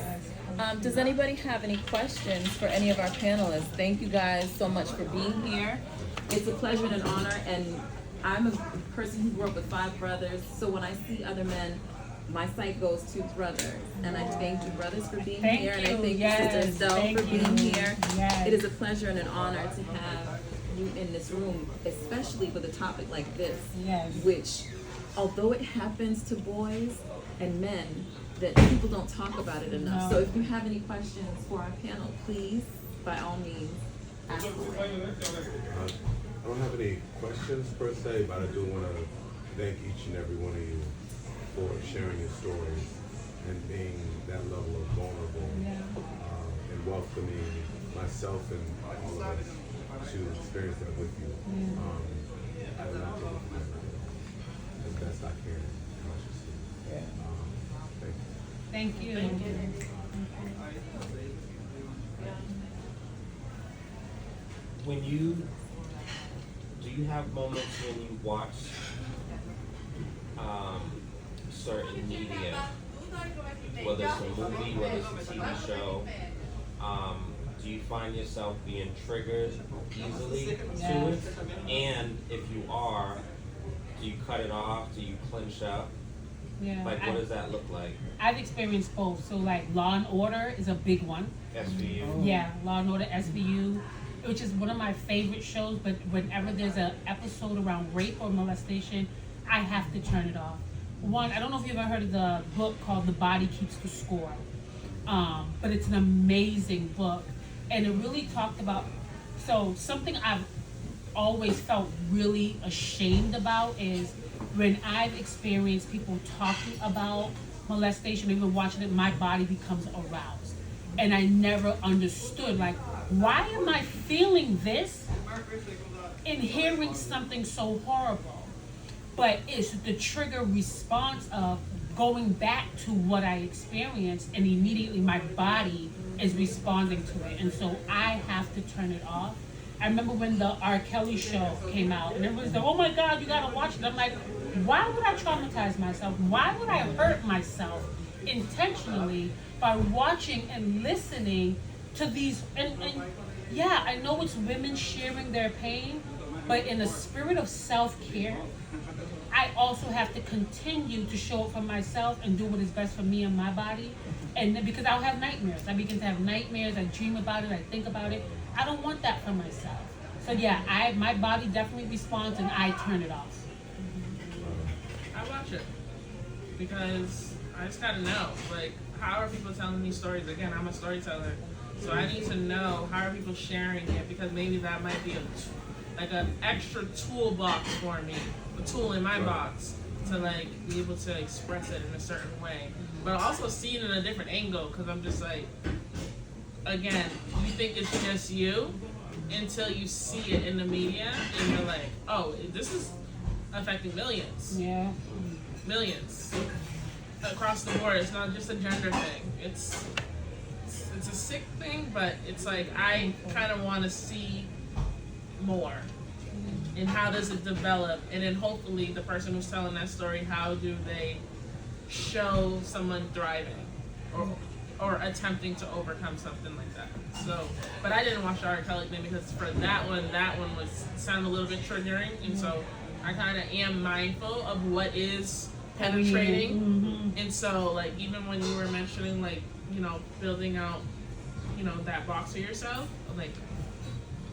Does anybody have any questions for any of our panelists? Thank you guys so much for being here. It's a pleasure and an honor, and I'm a person who grew up with 5 brothers, so when I see other men, my sight goes to brothers. And I thank you, brothers, for being here, and I thank you, Sister Estelle, for being here. It is a pleasure and an honor to have you in this room, especially with a topic like this, which, although it happens to boys and men, that people don't talk about it enough. So if you have any questions for our panel, please, by all means, ask away. I don't have any questions per se, but I do want to thank each and every one of you for sharing your stories and being that level of vulnerable and welcoming myself and all of us to experience that with you. I would like to as best I can consciously. Thank you. Thank you. When you do you have moments when you watch certain media, whether it's a movie, whether it's a TV show, do you find yourself being triggered easily to it? And if you are, do you cut it off? Do you clench up? Yeah. Like, what does that look like? I've experienced both. So like Law and Order is a big one. SVU? Yeah, Law and Order SVU, which is one of my favorite shows, but whenever there's an episode around rape or molestation, I have to turn it off. One, I don't know if you've ever heard of the book called The Body Keeps the Score, but it's an amazing book. And it really talked about, so something I've always felt really ashamed about is when I've experienced people talking about molestation, even watching it, my body becomes aroused. And I never understood, like, why am I feeling this and hearing something so horrible? But it's the trigger response of going back to what I experienced, and immediately my body is responding to it. And so I have to turn it off. I remember when the R. Kelly show came out, and everybody's like, oh my God, you gotta watch it. I'm like, why would I traumatize myself? Why would I hurt myself intentionally by watching and listening to these? And yeah, I know it's women sharing their pain, but in a spirit of self-care, I also have to continue to show up for myself and do what is best for me and my body. And then, because I'll have nightmares. I begin to have nightmares, I dream about it, I think about it. I don't want that for myself. So yeah, my body definitely responds and I turn it off. I watch it because I just gotta know, like, how are people telling these stories? Again, I'm a storyteller, so I need to know how are people sharing it, because maybe that might be like an extra toolbox for me, a tool in my box to like be able to express it in a certain way, but also see it in a different angle, because I'm just like, again, you think it's just you until you see it in the media and you're like, oh, this is affecting millions. Yeah. Millions across the board. It's not just a gender thing. It's a sick thing, but it's like I kind of want to see more. And how does it develop? And then hopefully the person who's telling that story, how do they show someone thriving or attempting to overcome something like that? So, but I didn't watch the R. Kelly thing because for that one was sound a little bit triggering, and so I kind of am mindful of what is penetrating. Mm-hmm. And so, like, even when you were mentioning, like, you know, building out, you know, that box for yourself, like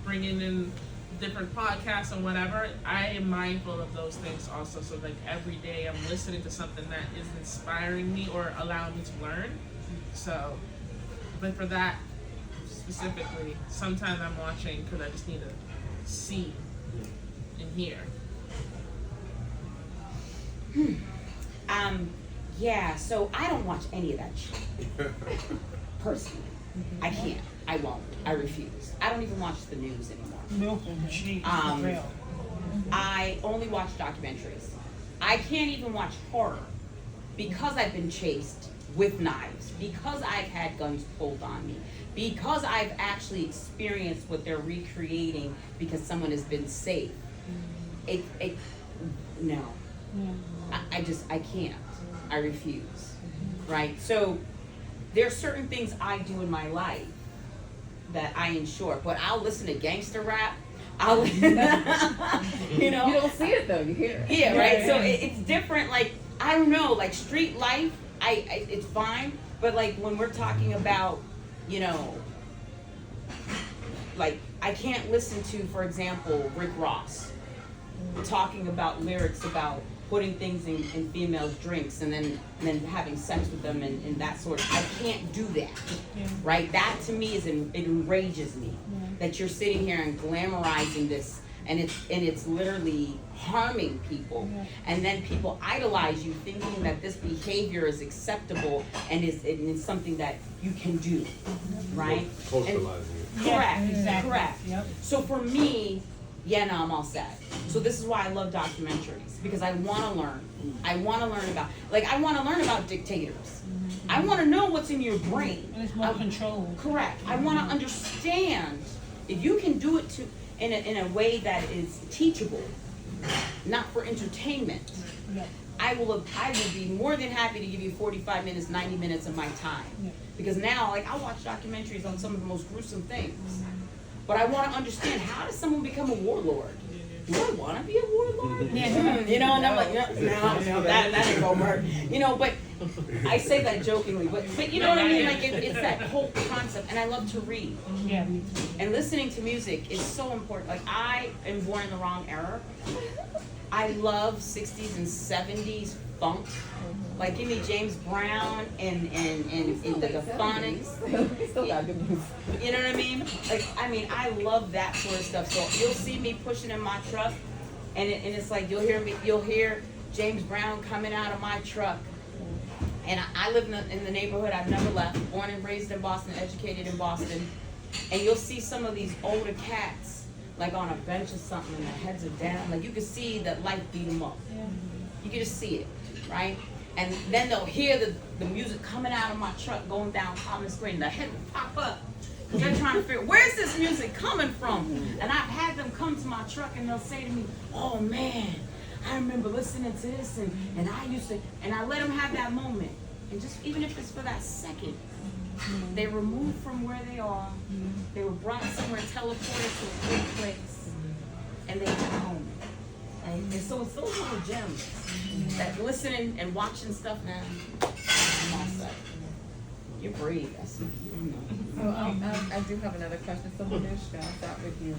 bringing in different podcasts and whatever, I am mindful of those things also. So, like, every day I'm listening to something that is inspiring me or allowing me to learn. So, but for that specifically, sometimes I'm watching because I just need to see and hear. Yeah, so I don't watch any of that shit. Personally. I can't. I won't. I refuse. I don't even watch the news anymore. Real. I only watch documentaries. I can't even watch horror because I've been chased with knives, because I've had guns pulled on me, because I've actually experienced what they're recreating because someone has been safe. No. I can't. I refuse. Right? So there are certain things I do in my life that I ensure, but I'll listen to gangster rap. You know, You don't see it though, you hear it. yeah, right. So it's different. Like, I don't know, like street life, I it's fine. But like when we're talking about, you know, like I can't listen to, for example, Rick Ross talking about lyrics about putting things in females' drinks and then having sex with them and that sort of. I can't do that. Right? That to me it enrages me that you're sitting here and glamorizing this and it's literally harming people, and then people idolize you thinking that this behavior is acceptable and is something that you can do, right? Culturalizing it. Correct, exactly. correct. Yep. So for me, yeah, no, I'm all set. So this is why I love documentaries, because I want to learn. I want to learn about, I want to learn about dictators. I want to know what's in your brain. And it's more control. Correct. I want to understand if you can do it in a way that is teachable, not for entertainment. Yep. I will be more than happy to give you 45 minutes, 90 minutes of my time. Yeah. Because now, I watch documentaries on some of the most gruesome things. But I want to understand, how does someone become a warlord? Do I want to be a warlord? Yeah. You know, and I'm like, no, that ain't gonna work. You know, but I say that jokingly, but you know what I mean? Like, it's that whole concept, and I love to read. Yeah, me too. And listening to music is so important. Like, I am born in the wrong era. I love 60s and 70s funk. Like, give me James Brown and the Phonics. Still got good music. You know what I mean? I love that sort of stuff. So you'll see me pushing in my truck, and it's like you'll hear James Brown coming out of my truck. And I live in the neighborhood I've never left, born and raised in Boston, educated in Boston. And you'll see some of these older cats, like on a bench or something, and their heads are down. Like, you can see that life beat them up. You can just see it, right? And then they'll hear the music coming out of my truck going down Common Square, and the head will pop up. They're trying to figure, where's this music coming from? And I've had them come to my truck, and they'll say to me, oh man, I remember listening to this, and I used to, and I let them have that moment. And just, even if it's for that second, they were moved from where they are, they were brought somewhere, teleported to a good place, and they went home. And so it's those little gems that listening and watching stuff now, I'm all set. You're brave, I see. So I do have another question. So Manushka, I'll start with you.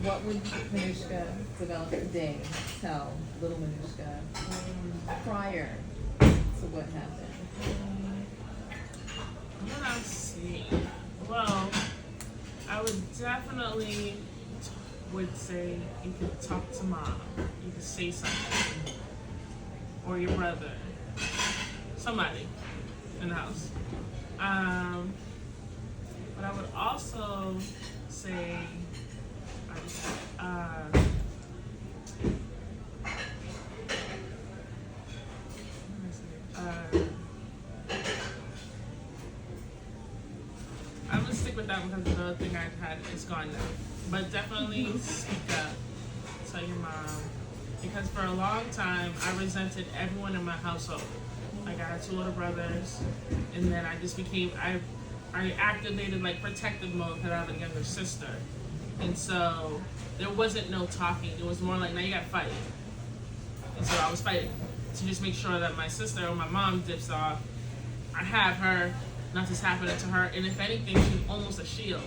What would Manushka Developer Day tell little Manushka prior to what happened? Let's see. Well, I would definitely would say you could talk to mom. You could say something. Or your brother. Somebody in the house. But I would also say, I'm gonna stick with that because the other thing I had is gone now. But definitely speak up. Tell your mom. Because for a long time, I resented everyone in my household. Like, I had 2 older brothers, and then I just became, I activated like protective mode because I have a younger sister. And so there wasn't no talking. It was more like, now you gotta fight. And so I was fighting to just make sure that my sister or my mom dips off. I have her, nothing's happening to her, and if anything, she's almost a shield.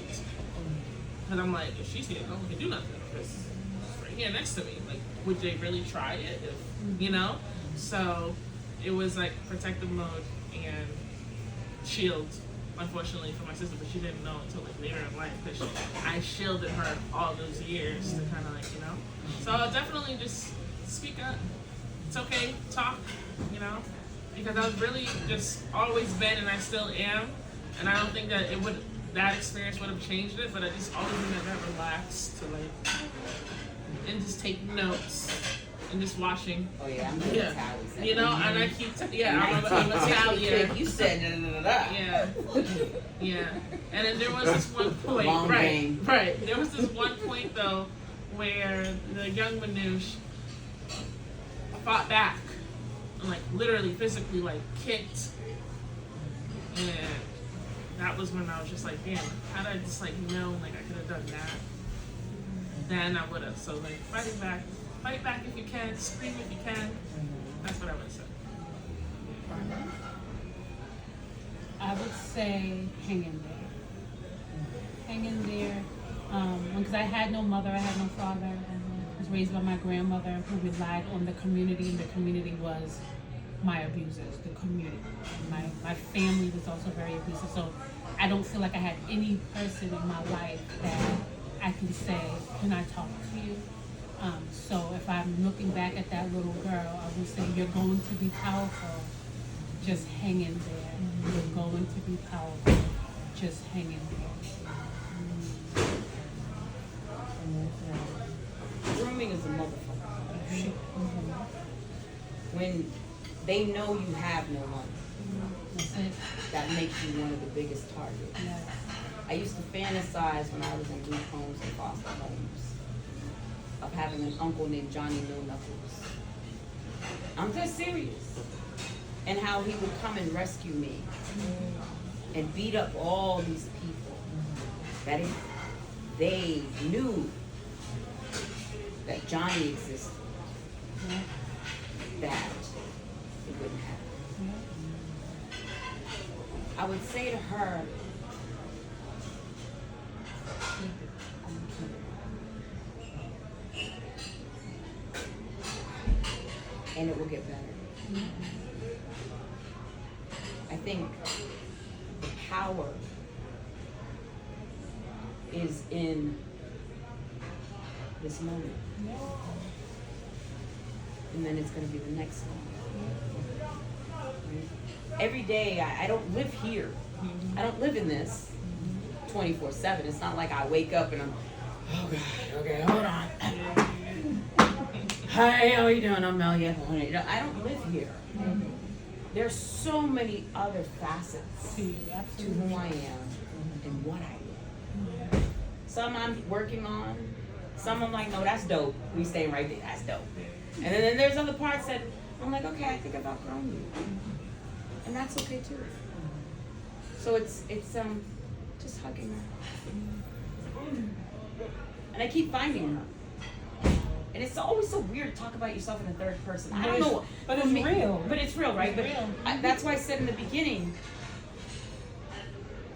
Because I'm like, if she's here, no one can do nothing. Because it's right here next to me. Like, would they really try it? If, you know? So it was like protective mode and shield, unfortunately, for my sister, but she didn't know until like later in life because I shielded her all those years to kind of like, you know? So I'll definitely just speak up. It's okay, talk, you know? Because I was really just always been, and I still am, and I don't think that that experience would have changed it, but I just always been that relaxed to like, and just take notes and just watching. Oh yeah, I'm good Yeah. at tallies. You know, and I keep, I'm a tallier. You said da-da-da-da. Yeah, yeah. And then there was this one point, Long right, game. right. There was this one point though where the young Manoush fought back and like literally physically like kicked, and that was when I was just like, damn, how did I just like know like I could have done that? Then I would have. So like fight back if you can, scream if you can. That's what I would say. I would say hang in there. Hang in there. Because I had no mother, I had no father. I was raised by my grandmother who relied on the community, and the community was my abusers, the community. My family was also very abusive, so I don't feel like I had any person in my life that I can say, can I talk to you? So if I'm looking back at that little girl, I would say, you're going to be powerful. Just hang in there. You're going to be powerful. Just hang in there. Grooming is a motherfucker. When they know you have no money, That's it. that makes you one of the biggest targets. Yeah. I used to fantasize when I was in group homes and foster homes of having an uncle named Johnny No Knuckles. I'm just serious. And how he would come and rescue me and beat up all these people that they knew that Johnny existed, that it wouldn't happen. I would say to her, keep it. I'm gonna keep it. And it will get better. I think the power is in this moment. And then it's going to be the next moment. Every day, I don't live here. I don't live in this 24/7. It's not like I wake up and I'm, oh God, okay, hold on. Hi, how you doing? I'm Melia. I don't live here. There's so many other facets to who I am and what I am. Some I'm working on. Some I'm like, no, that's dope. We staying right there. That's dope. And then there's other parts that I'm like, okay, I think I've outgrown you, and that's okay too. So it's just hugging her, and I keep finding her. And it's always so weird to talk about yourself in the third person. I don't know. But for it's me- real. But it's real, right? It's But real. that's why I said in the beginning,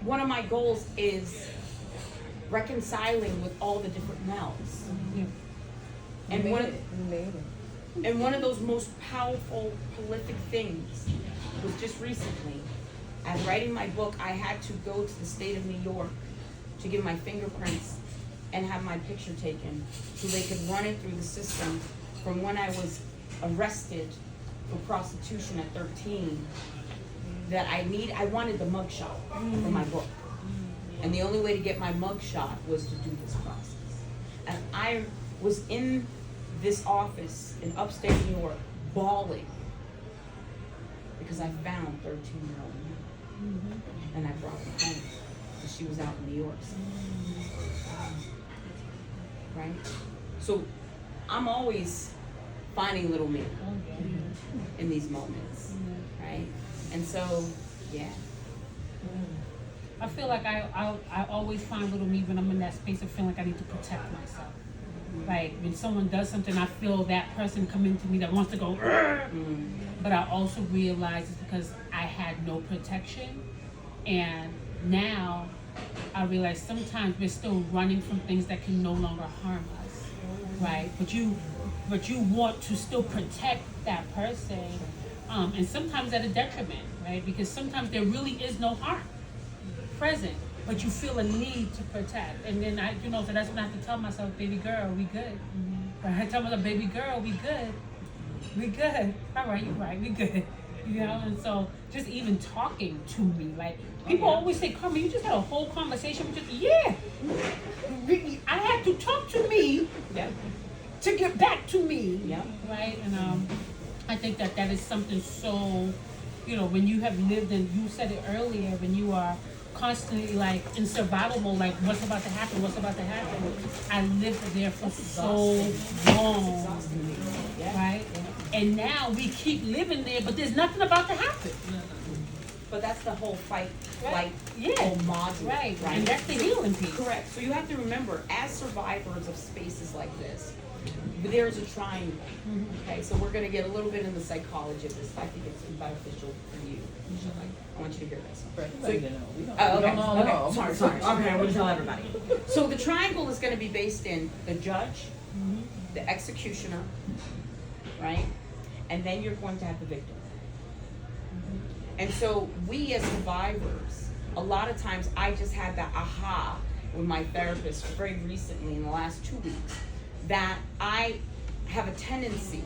one of my goals is reconciling with all the different Mels. Yeah. And one of those most powerful, prolific things was just recently, as writing my book, I had to go to the state of New York to give my fingerprints and have my picture taken so they could run it through the system from when I was arrested for prostitution at 13, that I wanted the mugshot for my book. And the only way to get my mugshot was to do this process. And I was in this office in upstate New York bawling because I found 13-year-old me. And I brought her home because she was out in New York. Right? So I'm always finding little me in these moments, right? And so, yeah. I feel like I always find little me when I'm in that space of feeling like I need to protect myself. Like when someone does something, I feel that person come into me that wants to go, but I also realize it's because I had no protection, and now I realize sometimes we're still running from things that can no longer harm us, right? But you want to still protect that person, and sometimes at a detriment, right? Because sometimes there really is no harm present, but you feel a need to protect. And then so that's when I have to tell myself, baby girl, we good. Right? I tell myself, baby girl, we good. We good. All right, you're right, we good. And so just even talking to me, like people always say, Carmen, you just had a whole conversation with I had to talk to me to get back to me. Right? And I think that is something so, when you have lived in, you said it earlier, when you are constantly like in survival mode, like what's about to happen, I lived there for so long, right? And now we keep living there, but there's nothing about to happen. But that's the whole fight, Right. whole module, Right. And that's the healing piece. Correct. So you have to remember, as survivors of spaces like this, there's a triangle. Okay, so we're going to get a little bit in the psychology of this. I think it's beneficial for you. I want you to hear this. So, okay. Sorry. Okay, I want to tell everybody. So the triangle is going to be based in the judge, the executioner, right? And then you're going to have the victim. And so we as survivors, a lot of times I just had that aha with my therapist very recently in the last 2 weeks that I have a tendency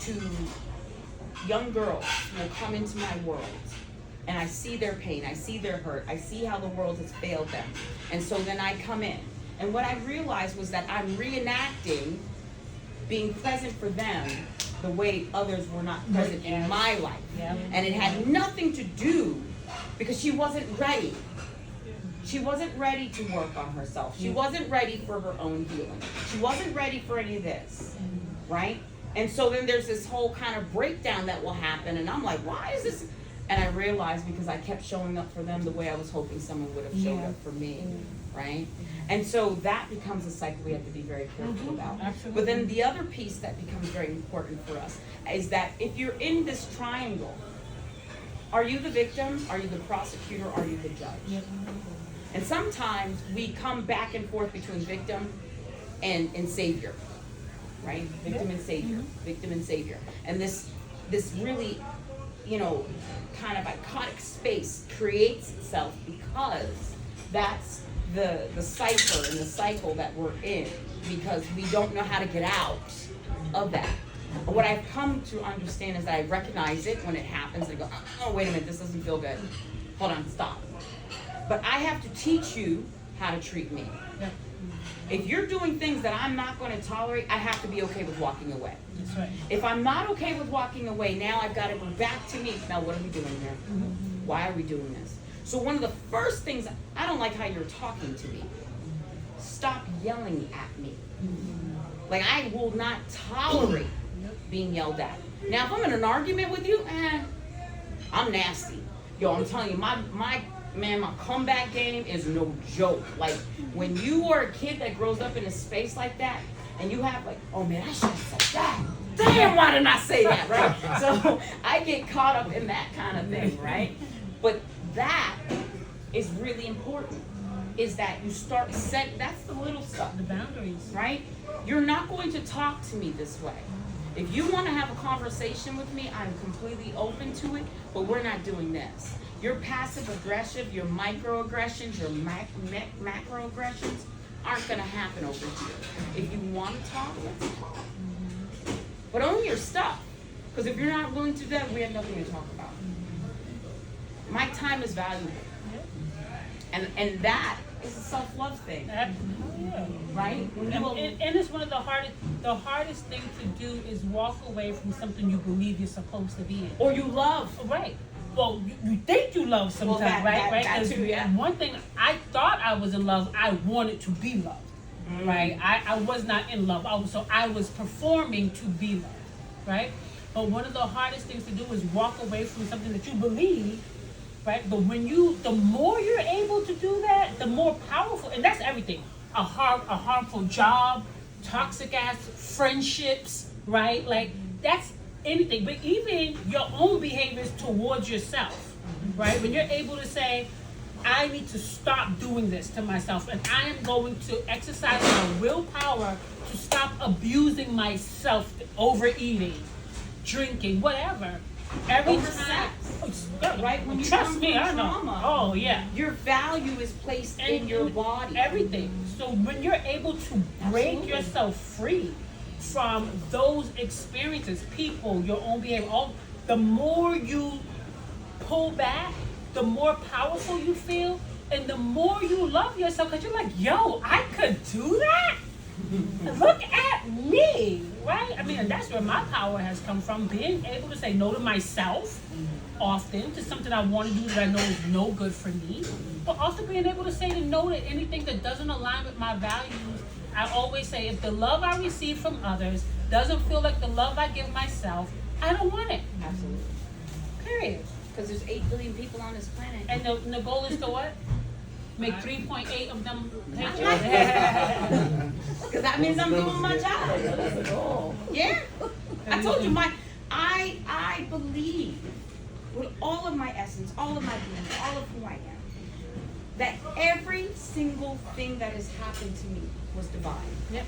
to, young girls will come into my world and I see their pain, I see their hurt, I see how the world has failed them. And so then I come in. And what I realized was that I'm reenacting being present for them the way others were not present in my life. Yeah. And it had nothing to do because she wasn't ready. She wasn't ready to work on herself. She wasn't ready for her own healing. She wasn't ready for any of this, right? And so then there's this whole kind of breakdown that will happen, and I'm like, why is this? And I realized because I kept showing up for them the way I was hoping someone would have showed up for me, right? And so that becomes a cycle we have to be very careful about. Absolutely. But then the other piece that becomes very important for us is that if you're in this triangle, are you the victim? Are you the prosecutor? Are you the judge? And sometimes we come back and forth between victim and savior, right? Victim and savior, victim and savior. And this really, kind of iconic space creates itself because that's the cipher and the cycle that we're in, because we don't know how to get out of that. But what I've come to understand is that I recognize it when it happens and I go, oh, wait a minute, this doesn't feel good. Hold on, stop. But I have to teach you how to treat me. If you're doing things that I'm not going to tolerate, I have to be okay with walking away. That's right. If I'm not okay with walking away, now I've got to go back to me. Now, what are we doing here? Why are we doing this? So one of the first things, I don't like how you're talking to me. Stop yelling at me. Like, I will not tolerate being yelled at. Now, if I'm in an argument with you, I'm nasty. Yo, I'm telling you, my comeback game is no joke. Like, when you are a kid that grows up in a space like that, and you have like, oh man, I should have said that. Damn, why didn't I say that, right? So I get caught up in that kind of thing, right? But that is really important, is that you start that's the little stuff, The boundaries. right? You're not going to talk to me this way. If you want to have a conversation with me, I'm completely open to it, but we're not doing this. Your passive aggressive, your microaggressions, your macroaggressions aren't going to happen over here. If you want to talk, let's talk. But own your stuff. Because if you're not willing to do that, we have nothing to talk about. My time is valuable. And that is a self-love thing, right? And it's one of the hardest thing to do is walk away from something you believe you're supposed to be in. Or you love. Right. Well, you think you love sometimes, right? That 'Cause too, yeah. one thing, I thought I was in love. I wanted to be loved, right? I was not in love. So I was performing to be loved, right? But one of the hardest things to do is walk away from something that you believe, right? But the more you're able to do that, the more powerful, and that's everything. A harmful job, toxic ass friendships, right? Like, that's anything, but even your own behaviors towards yourself, right? When you're able to say, I need to stop doing this to myself, and I am going to exercise my willpower to stop abusing myself, overeating, drinking, whatever. Every Over time, sex, oh, right? When you trust come me, from I know. trauma, Oh yeah. your value is placed in your body. Everything. So when you're able to break Absolutely. yourself free from those experiences, people, your own behavior, the more you pull back, the more powerful you feel, and the more you love yourself, because you're like, yo, I could do that? Look at me, right? I mean, and that's where my power has come from, being able to say no to myself often, to something I want to do that I know is no good for me, but also being able to say no to anything that doesn't align with my values. I always say, if the love I receive from others doesn't feel like the love I give myself, I don't want it. Absolutely. Period. Because there's 8 billion people on this planet. And the goal is to what? Make 3.8 of them paychecks. Because that means I'm doing my job. That's the goal. Yeah. I told you I believe with all of my essence, all of my being, all of who I am, that every single thing that has happened to me was divine. Yep.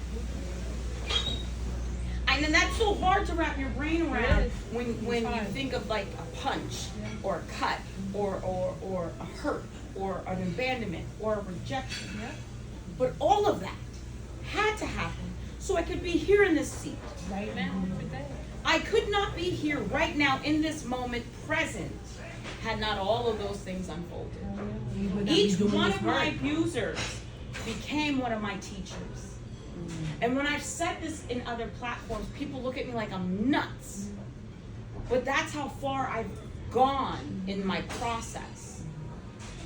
And then that's so hard to wrap your brain around It is. when you hard. think of like a punch or a cut or a hurt or an abandonment or a rejection. Yep. But all of that had to happen so I could be here in this seat. Right now, today. I could not be here right now in this moment present had not all of those things unfolded. You would not be Each doing one this of my work. abusers became one of my teachers. And when I've said this in other platforms, people look at me like I'm nuts. But that's how far I've gone in my process.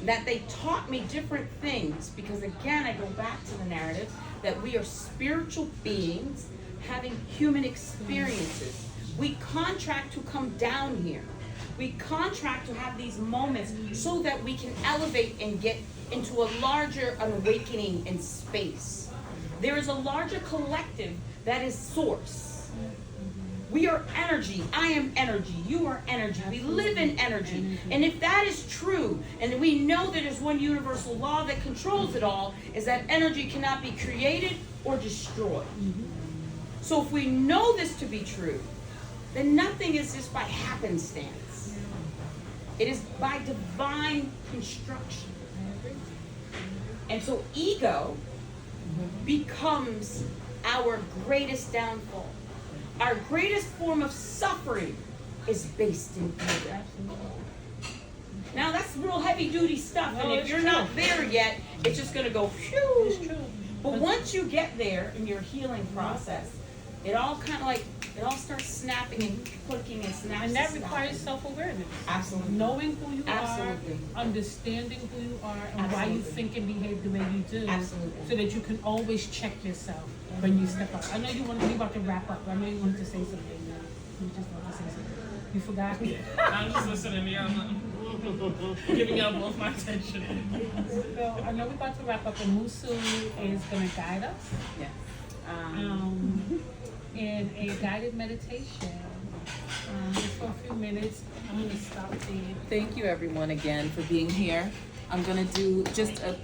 That they taught me different things because, again, I go back to the narrative that we are spiritual beings having human experiences. We contract to come down here. We contract to have these moments so that we can elevate and get into a larger awakening in space. There is a larger collective that is source. We are energy. I am energy. You are energy. We live in energy. And if that is true, and we know that there's one universal law that controls it all, is that energy cannot be created or destroyed. So if we know this to be true, then nothing is just by happenstance. It is by divine construction. And so ego becomes our greatest downfall. Our greatest form of suffering is based in ego. Now that's real heavy duty stuff, and if you're not there yet, it's just gonna go phew. It's true. But once you get there in your healing process, it all kind of like, it all starts snapping and clicking and snapping. And that requires self-awareness. Absolutely. Knowing who you Absolutely. are, understanding who you are, and why you Absolutely. think and behave the way you do. Absolutely. So that you can always check yourself when you step up. I know you want to be about to wrap up. I know you wanted to say something. You just want to say something. You forgot me. I'm just listening to y'all. Giving y'all both my attention. So I know we're about to wrap up, and Musu is going to guide us Yeah. in a guided meditation. Just for a few minutes. I'm going to stop there. Thank you everyone again for being here. I'm gonna do just a